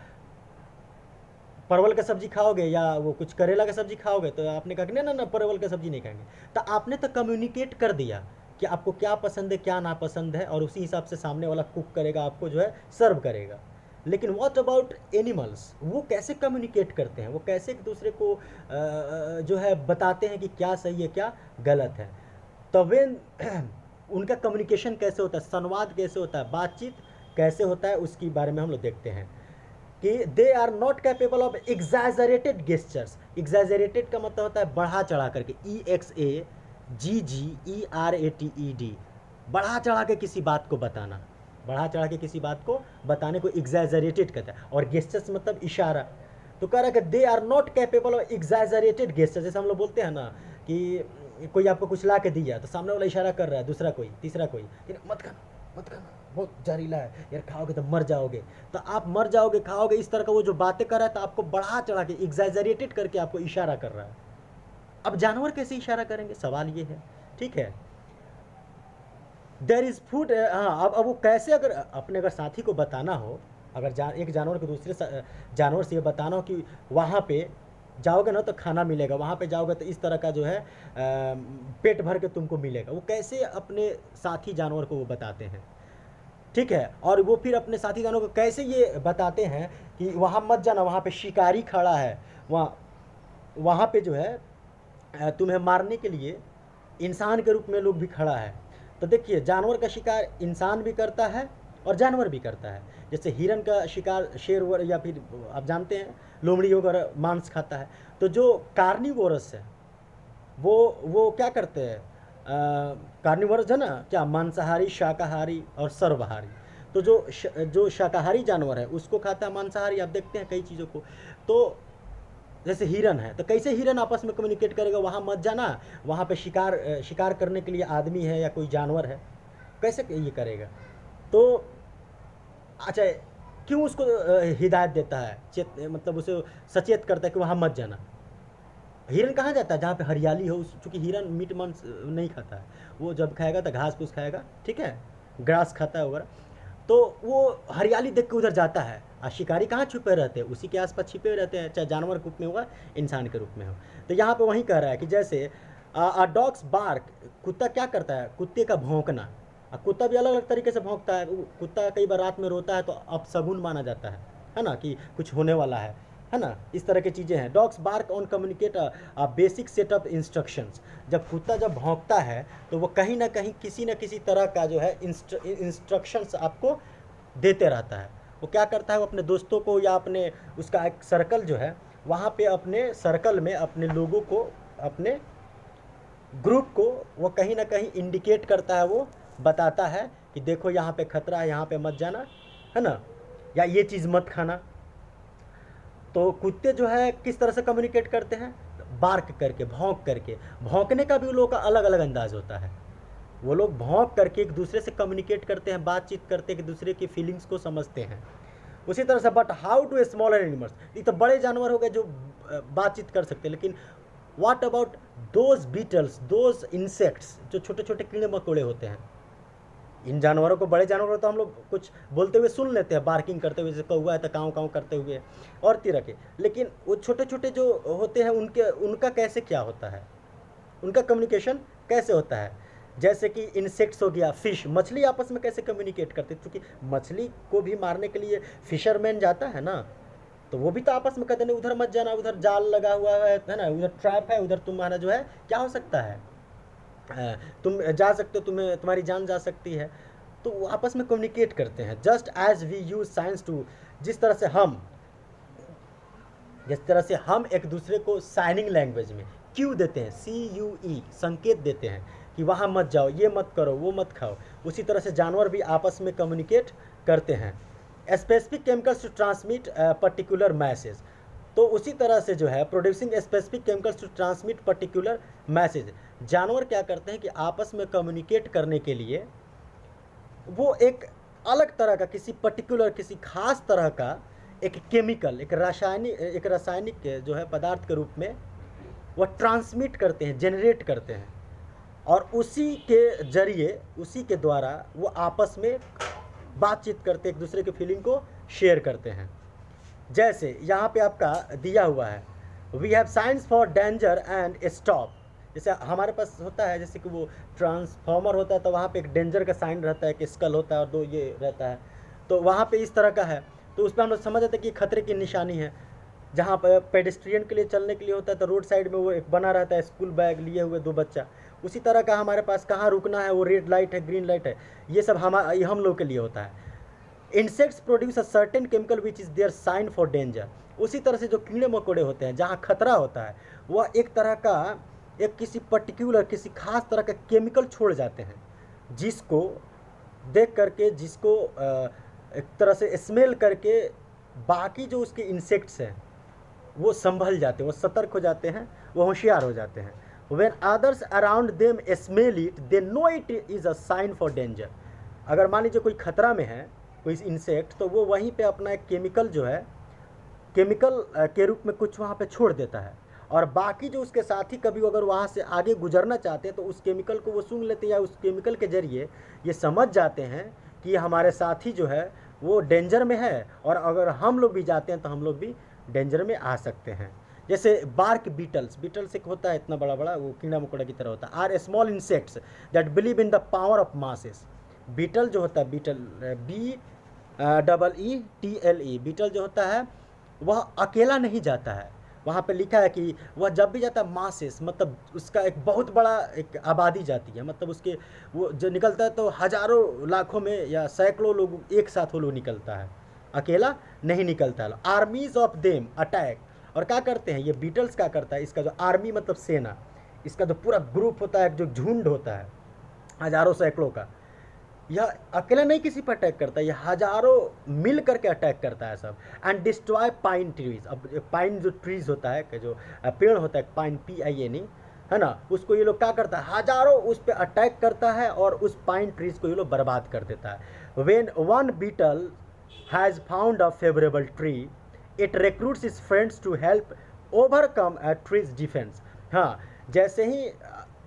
परवल का सब्जी खाओगे या वो कुछ करेला का सब्जी खाओगे? तो आपने कहा कि ना ना ना, परवल का सब्जी नहीं खाएंगे। तो आपने तो कम्युनिकेट कर दिया कि आपको क्या पसंद है, क्या नापसंद है, और उसी हिसाब से सामने वाला कुक करेगा, आपको जो है सर्व करेगा। लेकिन व्हाट अबाउट एनिमल्स? वो कैसे कम्युनिकेट करते हैं, वो कैसे एक दूसरे को जो है बताते हैं कि क्या सही है क्या गलत है? तो वे उनका कम्युनिकेशन कैसे होता है, संवाद कैसे होता है, बातचीत कैसे होता है, उसके बारे में हम लोग देखते हैं कि they are not capable of exaggerated gestures. Exaggerated का मतलब होता है बढ़ा चढ़ा करके, EXAGGERATED, बढ़ा चढ़ा के किसी बात को बताना, बढ़ा चढ़ा के किसी बात को बताने को एग्जैजरेटेड कहता है। और गेस्चर्स मतलब इशारा। तो कह रहा है कि they are not capable of exaggerated gestures. जैसे हम लोग बोलते हैं ना कि कोई आपको कुछ ला के दिया, तो सामने वाला इशारा कर रहा है, दूसरा कोई, तीसरा कोई, मत खाना मत खाना, बहुत जहरीला है यार, खाओगे तो मर जाओगे, तो आप मर जाओगे खाओगे, इस तरह का वो जो बातें कर रहा है, तो आपको बढ़ा चढ़ा के एग्जैजरेटेड करके आपको इशारा कर रहा है। अब जानवर कैसे इशारा करेंगे, सवाल ये है, ठीक है। देयर इज फूड, हाँ, अब वो कैसे, अगर अपने अगर साथी को बताना हो, अगर एक जानवर को दूसरे जानवर से ये बताना हो कि वहाँ पे जाओगे ना तो खाना मिलेगा, वहाँ पे जाओगे तो इस तरह का जो है पेट भर के तुमको मिलेगा, वो कैसे अपने साथी जानवर को वो बताते हैं, ठीक है। और वो फिर अपने साथी जानवर को कैसे ये बताते हैं कि वहाँ मत जाना, वहाँ पे शिकारी खड़ा है, वहाँ पे जो है तुम्हें मारने के लिए इंसान के रूप में लोग भी खड़ा है। तो देखिए, जानवर का शिकार इंसान भी करता है और जानवर भी करता है। जैसे हिरन का शिकार शेर, या फिर आप जानते हैं लोमड़ी वगैरह मांस खाता है। तो जो कार्निवोरस है वो क्या करते हैं, कार्निवोरस है ना, क्या मांसाहारी, शाकाहारी और सर्वाहारी। तो जो शाकाहारी जानवर है उसको खाता है मांसाहारी, आप देखते हैं कई चीज़ों को। तो जैसे हिरन है, तो कैसे हिरन आपस में कम्युनिकेट करेगा, वहाँ मत जाना, वहाँ पे शिकार करने के लिए आदमी है या कोई जानवर है, कैसे ये करेगा? तो अच्छा, क्यों उसको हिदायत देता है, मतलब उसे सचेत करता है कि वहाँ मत जाना? हिरन कहाँ जाता है? जहाँ पे हरियाली हो, चूँकि हिरन मीट मांस नहीं खाता है, वो जब खाएगा तो घास फूस खाएगा, ठीक है, ग्रास खाता है वगैरह। तो वो हरियाली देख के उधर जाता है। और शिकारी कहाँ छुपे रहते हैं? उसी के आसपास छिपे रहते हैं, चाहे जानवर के रूप में होगा, इंसान के रूप में हो। तो यहाँ पे वही कह रहा है कि जैसे डॉग्स बार्क, कुत्ता क्या करता है, कुत्ते का भौंकना। कुत्ता भी अलग अलग तरीके से भौंकता है। कुत्ता कई बार रात में रोता है तो अपशगुन माना जाता है ना, कि कुछ होने वाला है ना, इस तरह की चीज़ें हैं। Dogs bark on communicate basic set of instructions. जब कुत्ता जब भौंकता है तो वो कहीं ना कहीं किसी न किसी तरह का जो है इंस्ट्रक्शंस आपको देते रहता है। वो क्या करता है, वो अपने दोस्तों को या अपने उसका एक सर्कल जो है, वहाँ पे अपने सर्कल में अपने लोगों को, अपने ग्रुप को वो कहीं ना कहीं इंडिकेट करता है, वो बताता है कि देखो यहाँ पे खतरा है, यहाँ पे मत जाना, है ना, या ये चीज़ मत खाना। तो कुत्ते जो है किस तरह से कम्युनिकेट करते हैं, बार्क करके, भौंक करके। भौंकने का भी उन लोगों का अलग अलग अंदाज होता है। वो लोग भौंक करके एक दूसरे से कम्युनिकेट करते हैं, बातचीत करते हैं, एक दूसरे की फीलिंग्स को समझते हैं। उसी तरह से but how to smaller animals, ये तो बड़े जानवर हो गए जो बातचीत कर सकते हैं, लेकिन what about those beetles, those insects, जो छोटे छोटे कीड़े मकोड़े होते हैं, इन जानवरों को, बड़े जानवरों को तो हम लोग कुछ बोलते हुए सुन लेते हैं, बार्किंग करते हुए, जैसे कौवा है तो काँव काँव करते हुए और तरह के। लेकिन वो छोटे छोटे जो होते हैं उनका कैसे क्या होता है, उनका कम्युनिकेशन कैसे होता है? जैसे कि इंसेक्ट्स हो गया, फिश, मछली आपस में कैसे कम्युनिकेट करते हैं? क्योंकि मछली को भी मारने के लिए फिशरमैन जाता है ना, तो वो भी तो आपस में कहते हैं उधर मत जाना, उधर जाल लगा हुआ है ना, उधर ट्रैप है, उधर तुम्हारा जो है क्या हो सकता है, तुम जा सकते हो, तुम्हारी जान जा सकती है। तो वो आपस में कम्युनिकेट करते हैं। Just as we use science to, जिस तरह से हम एक दूसरे को साइनिंग लैंग्वेज में क्यू देते हैं, CUE, संकेत देते हैं कि वहाँ मत जाओ, ये मत करो, वो मत खाओ, उसी तरह से जानवर भी आपस में कम्युनिकेट करते हैं। Specific chemicals to transmit particular message, तो उसी तरह से जो है producing specific chemicals to transmit particular message, जानवर क्या करते हैं कि आपस में कम्युनिकेट करने के लिए वो एक अलग तरह का, किसी पर्टिकुलर, किसी खास तरह का एक केमिकल, एक रासायनिक जो है पदार्थ के रूप में वो ट्रांसमिट करते हैं, जनरेट करते हैं, और उसी के जरिए, उसी के द्वारा वो आपस में बातचीत करते, एक दूसरे के फीलिंग को शेयर करते हैं। जैसे यहाँ पे आपका दिया हुआ है, we have signs for danger and stop. जैसे हमारे पास होता है, जैसे कि वो ट्रांसफॉर्मर होता है तो वहाँ पे एक डेंजर का साइन रहता है, कि स्कल होता है और 2 ये रहता है, तो वहाँ पे इस तरह का है, तो उस पर हम लोग समझ जाते हैं कि खतरे की निशानी है। जहाँ पर पेडेस्ट्रियन के लिए चलने के लिए होता है तो रोड साइड में वो एक बना रहता है, स्कूल बैग लिए हुए 2 बच्चा, उसी तरह का हमारे पास कहाँ रुकना है, वो रेड लाइट है, ग्रीन लाइट है, ये सब हम लोग के लिए होता है। Insects produce a certain chemical which is their sign for danger. उसी तरह से जो कीड़े मकोड़े होते हैं, जहाँ खतरा होता है, वह एक तरह का, एक किसी पर्टिकुलर, किसी खास तरह का केमिकल छोड़ जाते हैं, जिसको देख करके, जिसको एक तरह से स्मेल करके बाकी जो उसके इंसेक्ट्स हैं वो संभल जाते हैं, वो सतर्क हो जाते हैं, वो होशियार हो जाते हैं। When others around them smell it, they know it is a sign for danger। अगर मान लीजिए कोई खतरा में है, कोई इंसेक्ट, तो वो वहीं पे अपना एक केमिकल जो है, केमिकल के रूप में कुछ वहाँ पे छोड़ देता है, और बाकी जो उसके साथी कभी अगर वहाँ से आगे गुजरना चाहते हैं तो उस केमिकल को वो सूंघ लेते हैं, या उस केमिकल के जरिए ये समझ जाते हैं कि हमारे साथी जो है वो डेंजर में है, और अगर हम लोग भी जाते हैं तो हम लोग भी डेंजर में आ सकते हैं। जैसे बार्क बीटल्स एक होता है इतना बड़ा बड़ा, वो कीड़ा मकोड़ा की तरह होता है। Are small insects that believe in the power of masses. Beetle जो होता है, BEETLE, बीटल जो होता है वह अकेला नहीं जाता है। वहाँ पे लिखा है कि वह जब भी जाता है मासेस, मतलब उसका एक बहुत बड़ा एक आबादी जाती है, मतलब उसके वो जो निकलता है तो हज़ारों लाखों में या सैकड़ों लोग एक साथ वो लोग निकलता है, अकेला नहीं निकलता है। आर्मीज ऑफ देम अटैक, और क्या करते हैं ये बीटल्स, क्या करता है, इसका जो आर्मी मतलब सेना, इसका जो पूरा ग्रुप होता है, जो झुंड होता है हज़ारों सैकड़ों का, यह अकेला नहीं किसी पर अटैक करता है, यह हज़ारों मिल करके अटैक करता है सब। And destroy pine trees. अब पाइन जो ट्रीज होता है, जो पेड़ होता है, पाइन PINE है ना, उसको ये लोग क्या करता है, हज़ारों उस पर अटैक करता है और उस पाइन ट्रीज को ये लोग बर्बाद कर देता है। When one beetle has found a favourable tree, it recruits its friends to help overcome a tree's defence. हाँ, जैसे ही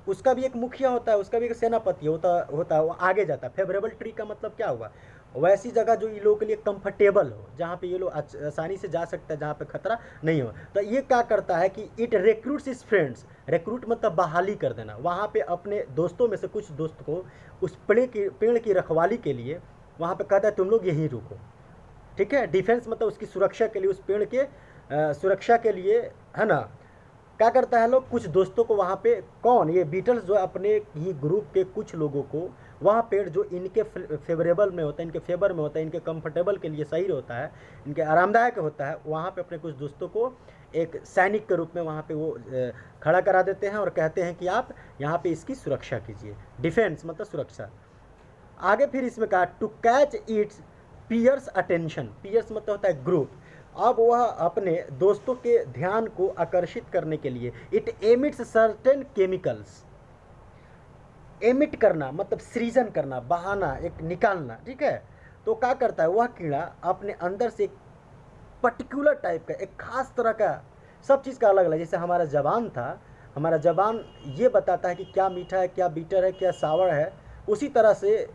उसका भी एक मुखिया होता है, उसका भी एक सेनापति होता है, वो आगे जाता है। फेवरेबल ट्री का मतलब क्या हुआ, वैसी जगह जो ये लोगों के लिए कंफर्टेबल हो, जहाँ पे ये लोग आसानी से जा सकते हैं, जहाँ पे खतरा नहीं हो। तो ये क्या करता है कि it recruits is friends, recruit मतलब बहाली कर देना, वहाँ पे अपने दोस्तों में से कुछ दोस्त को उस पेड़ की रखवाली के लिए वहाँ पे कहता है तुम लोग यहीं रुको, ठीक है। डिफेंस मतलब उसकी सुरक्षा के लिए, उस पेड़ के सुरक्षा के लिए, है ना। क्या करता है लोग, कुछ दोस्तों को वहाँ पे, कौन, ये बीटल्स जो अपने ही ग्रुप के कुछ लोगों को वहाँ पेड़ जो इनके फेवरेबल में होता है, इनके फेवर में होता है, इनके कंफर्टेबल के लिए सही होता है, इनके आरामदायक होता है, वहाँ पे अपने कुछ दोस्तों को एक सैनिक के रूप में वहाँ पे वो खड़ा करा देते हैं और कहते हैं कि आप यहाँ पे इसकी सुरक्षा कीजिए। डिफेंस मतलब सुरक्षा। आगे फिर इसमें कहा to catch its peer's attention. Peers मतलब होता है ग्रुप। अब वह अपने दोस्तों के ध्यान को आकर्षित करने के लिए it emits certain chemicals. Emit करना मतलब सृजन करना, बहाना, एक निकालना, ठीक है। तो क्या करता है वह कीड़ा अपने अंदर से एक पर्टिकुलर टाइप का, एक खास तरह का, सब चीज़ का अलग अलग, जैसे हमारा जबान था, हमारा जबान ये बताता है कि क्या मीठा है, क्या बीटर है, क्या सावर है, उसी तरह से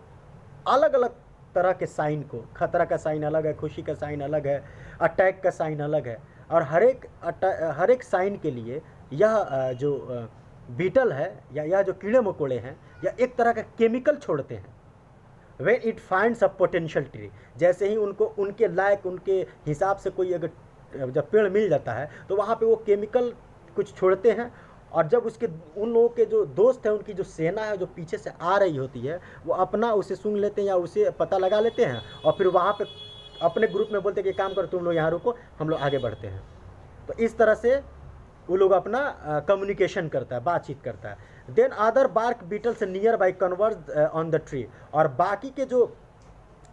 अलग अलग तरह के साइन को, खतरा का साइन अलग है, खुशी का साइन अलग है, अटैक का साइन अलग है, और हर एक साइन के लिए यह जो बीटल है या यह जो कीड़े मकोड़े हैं, यह एक तरह का केमिकल छोड़ते हैं when it finds a potential tree। जैसे ही उनको उनके लायक, उनके हिसाब से कोई अगर जब पेड़ मिल जाता है तो वहाँ पे वो केमिकल कुछ छोड़ते हैं, और जब उसके उन लोगों के जो दोस्त हैं, उनकी जो सेना है जो पीछे से आ रही होती है, वो अपना उसे सूंघ लेते हैं या उसे पता लगा लेते हैं, और फिर वहाँ पे अपने ग्रुप में बोलते हैं कि काम करो, तुम लोग यहाँ रुको, हम लोग आगे बढ़ते हैं। तो इस तरह से वो लोग अपना कम्युनिकेशन करता है, बातचीत करता है। Then other bark beetles nearby converge on the tree. और बाकी के जो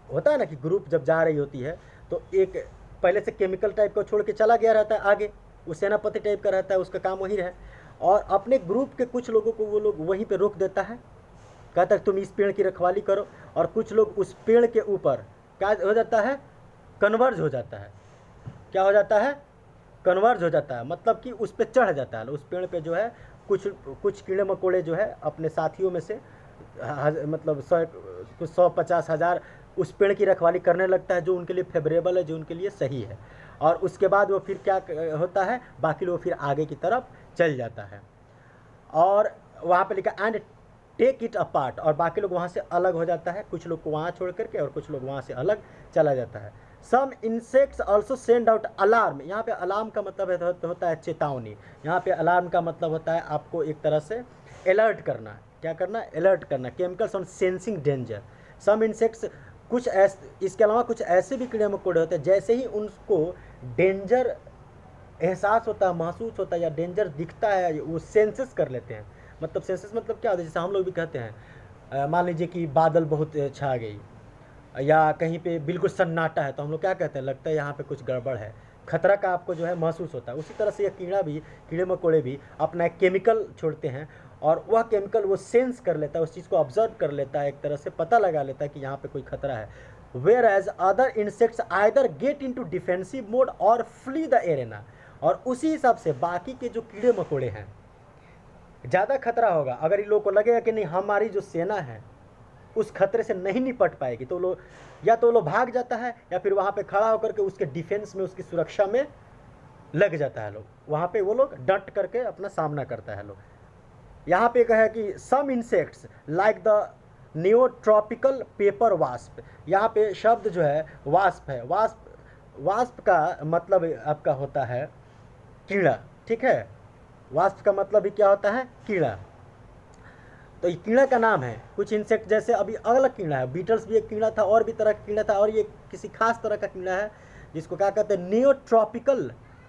होता है ना कि ग्रुप जब जा रही होती है तो एक पहले से केमिकल टाइप का छोड़ के चला गया रहता है आगे, वो सेनापति टाइप का रहता है, उसका काम वही रहे, और अपने ग्रुप के कुछ लोगों को वो लोग वहीं पे रोक देता है, कहता है तुम इस पेड़ की रखवाली करो, और कुछ लोग उस पेड़ के ऊपर क्या हो जाता है, कन्वर्ज हो जाता है। क्या हो जाता है, कन्वर्ज हो जाता है, मतलब कि उस पर चढ़ जाता है, उस पेड़ पे जो है कुछ कीड़े मकोड़े जो है अपने साथियों में से मतलब 100-50,000 उस पेड़ की रखवाली करने लगता है, जो उनके लिए फेवरेबल है, जो उनके लिए सही है, और उसके बाद वो फिर क्या होता है, बाकी लोग फिर आगे की तरफ चल जाता है। और वहाँ पे लिखा एंड टेक इट अपार्ट, और बाकी लोग वहाँ से अलग हो जाता है, कुछ लोग को वहाँ छोड़ करके और कुछ लोग वहाँ से अलग चला जाता है। Some insects also send out alarm. यहाँ पे अलार्म का मतलब होता है चेतावनी। यहाँ पे अलार्म का मतलब होता है आपको एक तरह से अलर्ट करना। क्या करना, अलर्ट करना। Chemicals on sensing danger. Some insects, कुछ ऐसे, इसके अलावा कुछ ऐसे भी कीड़े मकोड़े होते हैं जैसे ही उनको डेंजर एहसास होता है, महसूस होता है, या डेंजर दिखता है, वो सेंसेस कर लेते हैं। मतलब सेंसेस मतलब क्या होता है, जैसे हम लोग भी कहते हैं, मान लीजिए कि बादल बहुत छा गई या कहीं पे बिल्कुल सन्नाटा है, तो हम लोग क्या कहते हैं, लगता है यहाँ पे कुछ गड़बड़ है, खतरा का आपको जो है महसूस होता है। उसी तरह से ये कीड़े मकोड़े भी अपना एक केमिकल छोड़ते हैं, और वह केमिकल वो सेंस कर लेता है, उस चीज़ को ऑब्जर्व कर लेता है, एक तरह से पता लगा लेता है कि यहाँ पे कोई खतरा है। Whereas other insects either get into defensive mode और फ्ली द एरेना। और उसी हिसाब से बाकी के जो कीड़े मकोड़े हैं, ज़्यादा खतरा होगा, अगर इन लोगों को लगेगा कि नहीं हमारी जो सेना है उस खतरे से नहीं निपट पाएगी, तो लोग या तो लोग भाग जाता है, या फिर वहाँ पे खड़ा होकर के उसके डिफेंस में, उसकी सुरक्षा में लग जाता है लोग, वहाँ पे वो लोग डट करके अपना सामना करता है लोग। यहाँ पे कहा है कि some insects like the neotropical paper wasp. यहाँ पे शब्द जो है वास्प है। वास्प का मतलब आपका होता है कीड़ा, ठीक है। वास्प का मतलब भी क्या होता है, कीड़ा। तो ये कीड़ा का नाम है। कुछ इंसेक्ट जैसे अभी अलग कीड़ा है, बीटल्स भी एक कीड़ा था, और भी तरह का कीड़ा था, और ये किसी खास तरह का कीड़ा है जिसको क्या कहते हैं,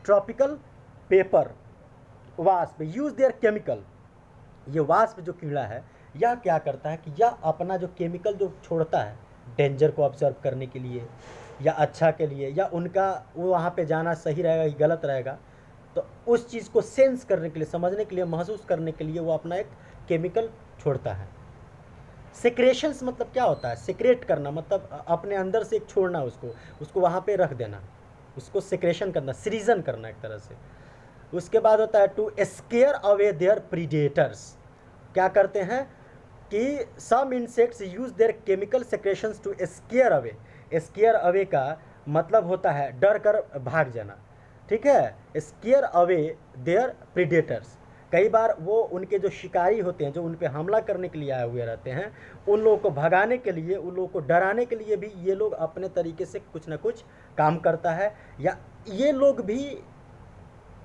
tropical paper wasp use their chemical. ये वास्प जो कीड़ा है, यह क्या करता है कि यह अपना जो केमिकल जो छोड़ता है डेंजर को ऑब्जर्व करने के लिए, या अच्छा के लिए, या उनका वो वहाँ पे जाना सही रहेगा कि गलत रहेगा, तो उस चीज़ को सेंस करने के लिए, समझने के लिए, महसूस करने के लिए वो अपना एक केमिकल छोड़ता है। सिक्रेशंस मतलब क्या होता है, सिक्रेट करना मतलब अपने अंदर से एक छोड़ना, उसको वहाँ पे रख देना, उसको सिक्रेशन करना, सृजन करना एक तरह से। उसके बाद होता है to scare away their predators. क्या करते हैं कि some insects use their chemical secretions to scare away. Scare away का मतलब होता है डर कर भाग जाना, ठीक है। Scare away their predators. कई बार वो उनके जो शिकारी होते हैं, जो उन पे हमला करने के लिए आए हुए रहते हैं, उन लोगों को भगाने के लिए, उन लोगों को डराने के लिए भी ये लोग अपने तरीके से कुछ ना कुछ काम करता है। या ये लोग भी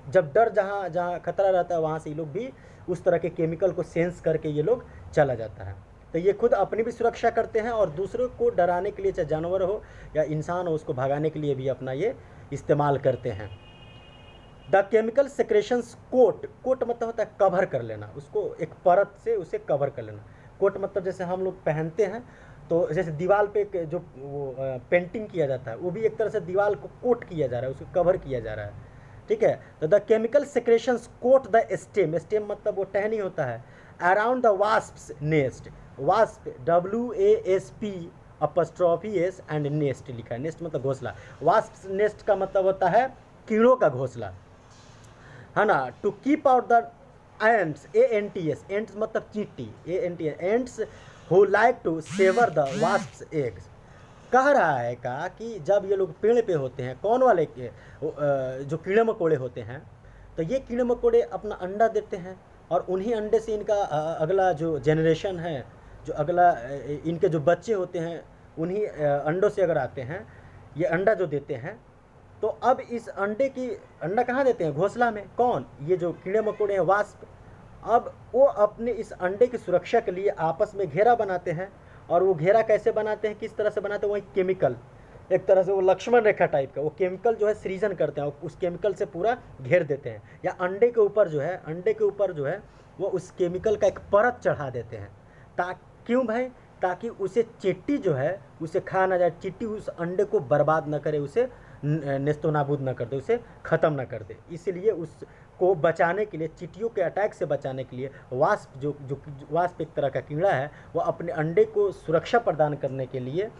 जब डर जहाँ जहाँ खतरा रहता है वहाँ से ये लोग भी उस तरह के केमिकल को सेंस करके ये लोग चला जाता है। तो ये खुद अपनी भी सुरक्षा करते हैं, और दूसरों को डराने के लिए, चाहे जानवर हो या इंसान हो, उसको भगाने के लिए भी अपना ये इस्तेमाल करते हैं। द केमिकल सेक्रेशंस कोट मतलब होता है कवर कर लेना, उसको एक परत से उसे कवर कर लेना। कोट मतलब जैसे हम लोग पहनते हैं, तो जैसे दीवार पे जो वो पेंटिंग किया जाता है, वो भी एक तरह से दीवार को कोट किया जा रहा है, उसको कवर किया जा रहा है, ठीक है। तो the chemical secretions coat the stem मतलब वो टहनी होता है, around the wasp's nest. Wasp WASP' and nest लिखा है। नेस्ट मतलब घोंसला। वास्प नेस्ट का मतलब होता है कीड़ों का घोंसला, है ना। To keep out the ants, ANTS, ants मतलब चींटी, ants who like to savour the wasp's eggs. कह रहा है का कि जब ये लोग पेड़ पे होते हैं, कौन वाले जो कीड़े मकोड़े होते हैं, तो ये कीड़े मकोड़े अपना अंडा देते हैं और उन्हीं अंडे से इनका अगला जो जनरेशन है, जो अगला इनके जो बच्चे होते हैं, उन्हीं अंडों से अगर आते हैं, ये अंडा जो देते हैं, तो अब इस अंडे की अंडा कहाँ देते हैं? घोंसला में। कौन? ये जो कीड़े मकोड़े हैं, वास्प। अब वो अपने इस अंडे की सुरक्षा के लिए आपस में घेरा बनाते हैं, और वो घेरा कैसे बनाते हैं, किस तरह से बनाते हैं? वही केमिकल, एक तरह से वो लक्ष्मण रेखा टाइप का वो केमिकल जो है सृजन करते हैं, उस केमिकल से पूरा घेर देते हैं, या अंडे के ऊपर जो है वो उस केमिकल का एक परत चढ़ा देते हैं। क्यों भाई? ताकि उसे चींटी जो है उसे खा ना जाए, चींटी उस अंडे को बर्बाद न करे, उसे नेस्तो नाबूद न कर दे, उसे ख़त्म न कर दे। इसलिए उसको बचाने के लिए, चींटियों के अटैक से बचाने के लिए वास्प जो वास्प एक तरह का कीड़ा है, वो अपने अंडे को सुरक्षा प्रदान करने के लिए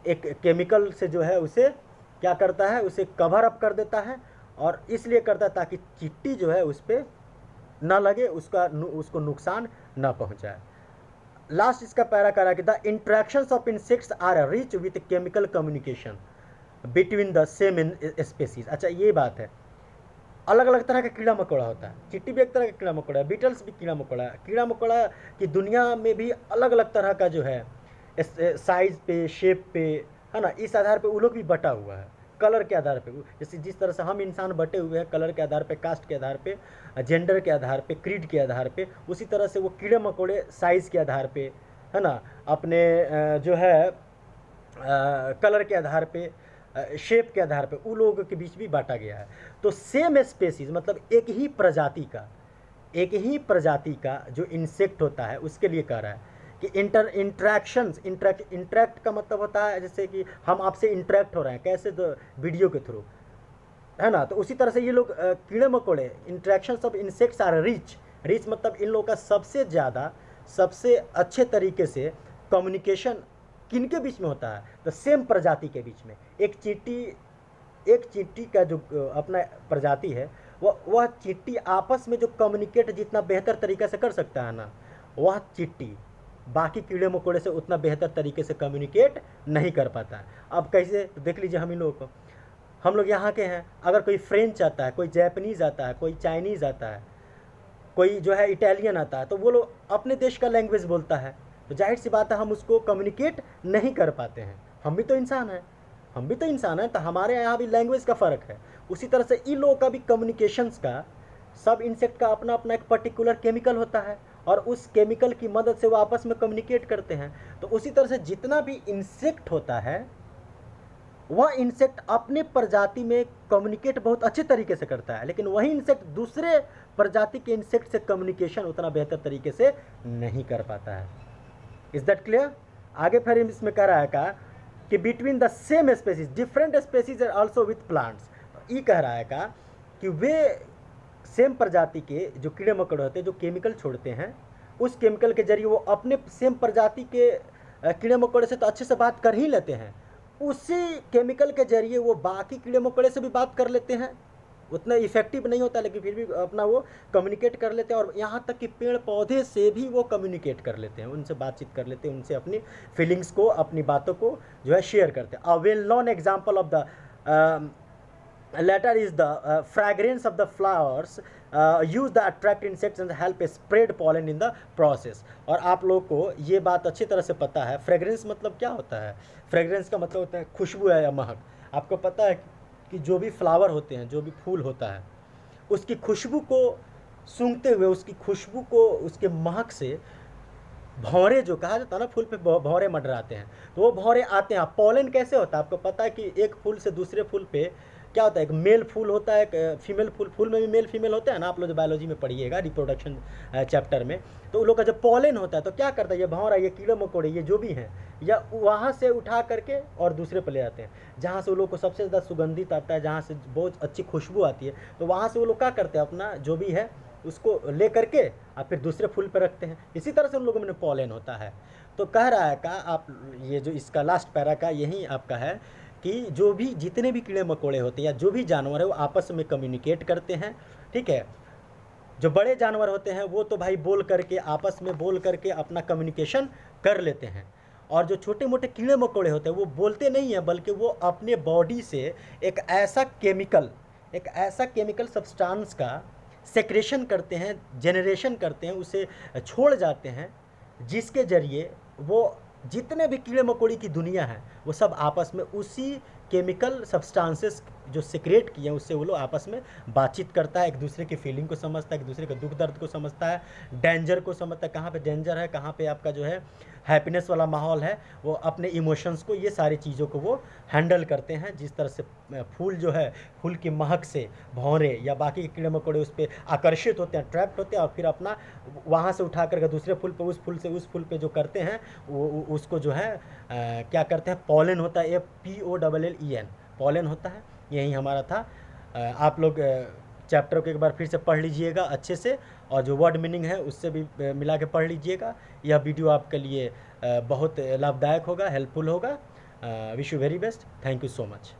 एक केमिकल से जो है उसे क्या करता है, उसे कवर अप कर देता है, और इसलिए करता है ताकि चींटी जो है उस पर न लगे, उसको नुकसान न पहुंचाए। लास्ट इसका पैरा कह रहा है कि the interactions of insects are rich with chemical communication between the same species. अच्छा, ये बात है, अलग अलग तरह का कीड़ा मकोड़ा होता है। चींटी भी एक तरह का कीड़ा मकोड़ा है, बीटल्स भी कीड़ा मकोड़ा है। कीड़ा मकोड़ा की दुनिया में भी अलग अलग तरह का जो है साइज पे, शेप पे, है ना, इस आधार पे वो लोग भी बटा हुआ है, कलर के आधार पे। जैसे जिस तरह से हम इंसान बटे हुए हैं कलर के आधार पे, कास्ट के आधार पे, जेंडर के आधार पे, क्रीड के आधार पे, उसी तरह से वो कीड़े मकोड़े साइज़ के आधार पे, है ना, अपने जो है कलर के आधार पे, शेप के आधार पे उन लोगों के बीच भी बांटा गया है। तो सेम स्पेसीज मतलब एक ही प्रजाति का जो इंसेक्ट होता है, उसके लिए कह रहा है कि इंटरेक्ट का मतलब होता है जैसे कि हम आपसे इंटरेक्ट हो रहे हैं, कैसे? तो वीडियो के थ्रू, है ना। तो उसी तरह से ये लोग कीड़े मकोड़े, interactions of insects are rich मतलब इन लोगों का सबसे ज़्यादा, सबसे अच्छे तरीके से कम्युनिकेशन किनके बीच में होता है? तो सेम प्रजाति के बीच में। एक चींटी का जो अपना प्रजाति है, वह चींटी आपस में जो कम्युनिकेट जितना बेहतर तरीके से कर सकता है ना, वह चींटी बाकी कीड़े मकोड़े से उतना बेहतर तरीके से कम्युनिकेट नहीं कर पाता है। अब कैसे? तो देख लीजिए हम लोग यहाँ के हैं, अगर कोई फ्रेंच आता है, कोई जैपनीज़ आता है, कोई चाइनीज़ आता है, कोई जो है इटालियन आता है, तो वो लोग अपने देश का लैंग्वेज बोलता है, तो जाहिर सी बात है हम उसको कम्युनिकेट नहीं कर पाते हैं। हम भी तो इंसान हैं, तो हमारे यहाँ भी लैंग्वेज का फ़र्क है। उसी तरह से इन लोगों का भी कम्युनिकेशंस का, सब इंसेक्ट का अपना अपना एक पर्टिकुलर केमिकल होता है, और उस केमिकल की मदद से वो आपस में कम्युनिकेट करते हैं। तो उसी तरह से जितना भी इंसेक्ट होता है, वह इंसेक्ट अपने प्रजाति में कम्युनिकेट बहुत अच्छे तरीके से करता है, लेकिन वही इंसेक्ट दूसरे प्रजाति के इंसेक्ट से कम्युनिकेशन उतना बेहतर तरीके से नहीं कर पाता है। Is that clear? आगे फिर इसमें कह रहा है कि between the same species different species are also with plants. ये कह रहा है कि वे सेम प्रजाति के जो कीड़े मकोड़े होते हैं, जो केमिकल छोड़ते हैं, उस केमिकल के जरिए वो अपने सेम प्रजाति के कीड़े मकोड़े से तो अच्छे से बात कर ही लेते हैं, उसी केमिकल के जरिए वो बाकी कीड़े मकोड़े से भी बात कर लेते हैं। उतना इफेक्टिव नहीं होता, लेकिन फिर भी अपना वो कम्युनिकेट कर लेते हैं, और यहाँ तक कि पेड़ पौधे से भी वो कम्युनिकेट कर लेते हैं, उनसे बातचीत कर लेते हैं, उनसे अपनी फीलिंग्स को, अपनी बातों को जो है शेयर करते हैं। A well known example of the latter is the fragrance of the flowers use the attract insects and help spread pollen in the process। और आप लोग को ये बात अच्छी तरह से पता है, फ्रेग्रेंस मतलब क्या होता है? फ्रेग्रेंस का मतलब होता है खुशबू है या महक। आपको पता है कि जो भी फ्लावर होते हैं, जो भी फूल होता है, उसकी खुशबू को सूंघते हुए, उसकी खुशबू को, उसके महक से भौरे, जो कहा जाता है ना, फूल पे भौरे मंडराते हैं, तो वो भौरे आते हैं। पॉलन कैसे होता है? आपको पता है कि एक फूल से दूसरे फूल पे क्या होता है? एक मेल फूल होता है, एक फीमेल फूल में भी मेल फीमेल होता है ना, आप लोग जो बायोलॉजी में पढ़िएगा रिप्रोडक्शन चैप्टर में, तो उन लोग का जब पॉलन होता है तो क्या करता है? ये भौरा, ये कीड़े मकोड़े, ये जो भी हैं, या वहाँ से उठा करके और दूसरे पर ले जाते हैं, जहाँ से वो लोग को सबसे ज़्यादा सुगंधित आता है, जहाँ से बहुत अच्छी खुशबू आती है, तो वहाँ से वो लोग क्या करते हैं? अपना जो भी है उसको ले करके और फिर दूसरे फूल पर रखते हैं। इसी तरह से उन लोगों में पॉलन होता है। तो कह रहा है आप ये जो इसका लास्ट पैरा का यही आपका है कि जो भी जितने भी कीड़े मकोड़े होते हैं या जो भी जानवर है वो आपस में कम्युनिकेट करते हैं, ठीक है, जो बड़े जानवर होते हैं वो तो भाई बोल करके, आपस में बोल करके अपना कम्युनिकेशन कर लेते हैं, और जो छोटे मोटे कीड़े मकोड़े होते हैं वो बोलते नहीं हैं, बल्कि वो अपने बॉडी से एक ऐसा केमिकल सब्सटेंस का सेक्रेशन करते हैं, जनरेशन करते हैं, उसे छोड़ जाते हैं, जिसके ज़रिए वो जितने भी कीड़े मकोड़ी की दुनिया है वो सब आपस में उसी केमिकल सब्सटेंसेस जो सिक्रेट किए हैं उससे वो लोग आपस में बातचीत करता है, एक दूसरे की फीलिंग को समझता है, एक दूसरे के दुख दर्द को समझता है, डेंजर को समझता है, कहाँ पे डेंजर है, कहाँ पे आपका जो है हैप्पीनेस वाला माहौल है, वो अपने इमोशंस को, ये सारी चीज़ों को वो हैंडल करते हैं। जिस तरह से फूल जो है, फूल की महक से भौरे या बाकी के कीड़े मकोड़े उस पर आकर्षित होते हैं, ट्रैप्ड होते हैं, और फिर अपना वहाँ से उठा करके दूसरे फूल पे, उस फूल से उस फूल पे जो करते हैं वो उसको जो है क्या करते हैं, पॉलन होता है, POLLEN पॉलन होता है। यही हमारा था। आप लोग चैप्टर को एक बार फिर से पढ़ लीजिएगा अच्छे से, और जो वर्ड मीनिंग है उससे भी मिला के पढ़ लीजिएगा। यह वीडियो आपके लिए बहुत लाभदायक होगा, हेल्पफुल होगा। Wish you very best. Thank you so much.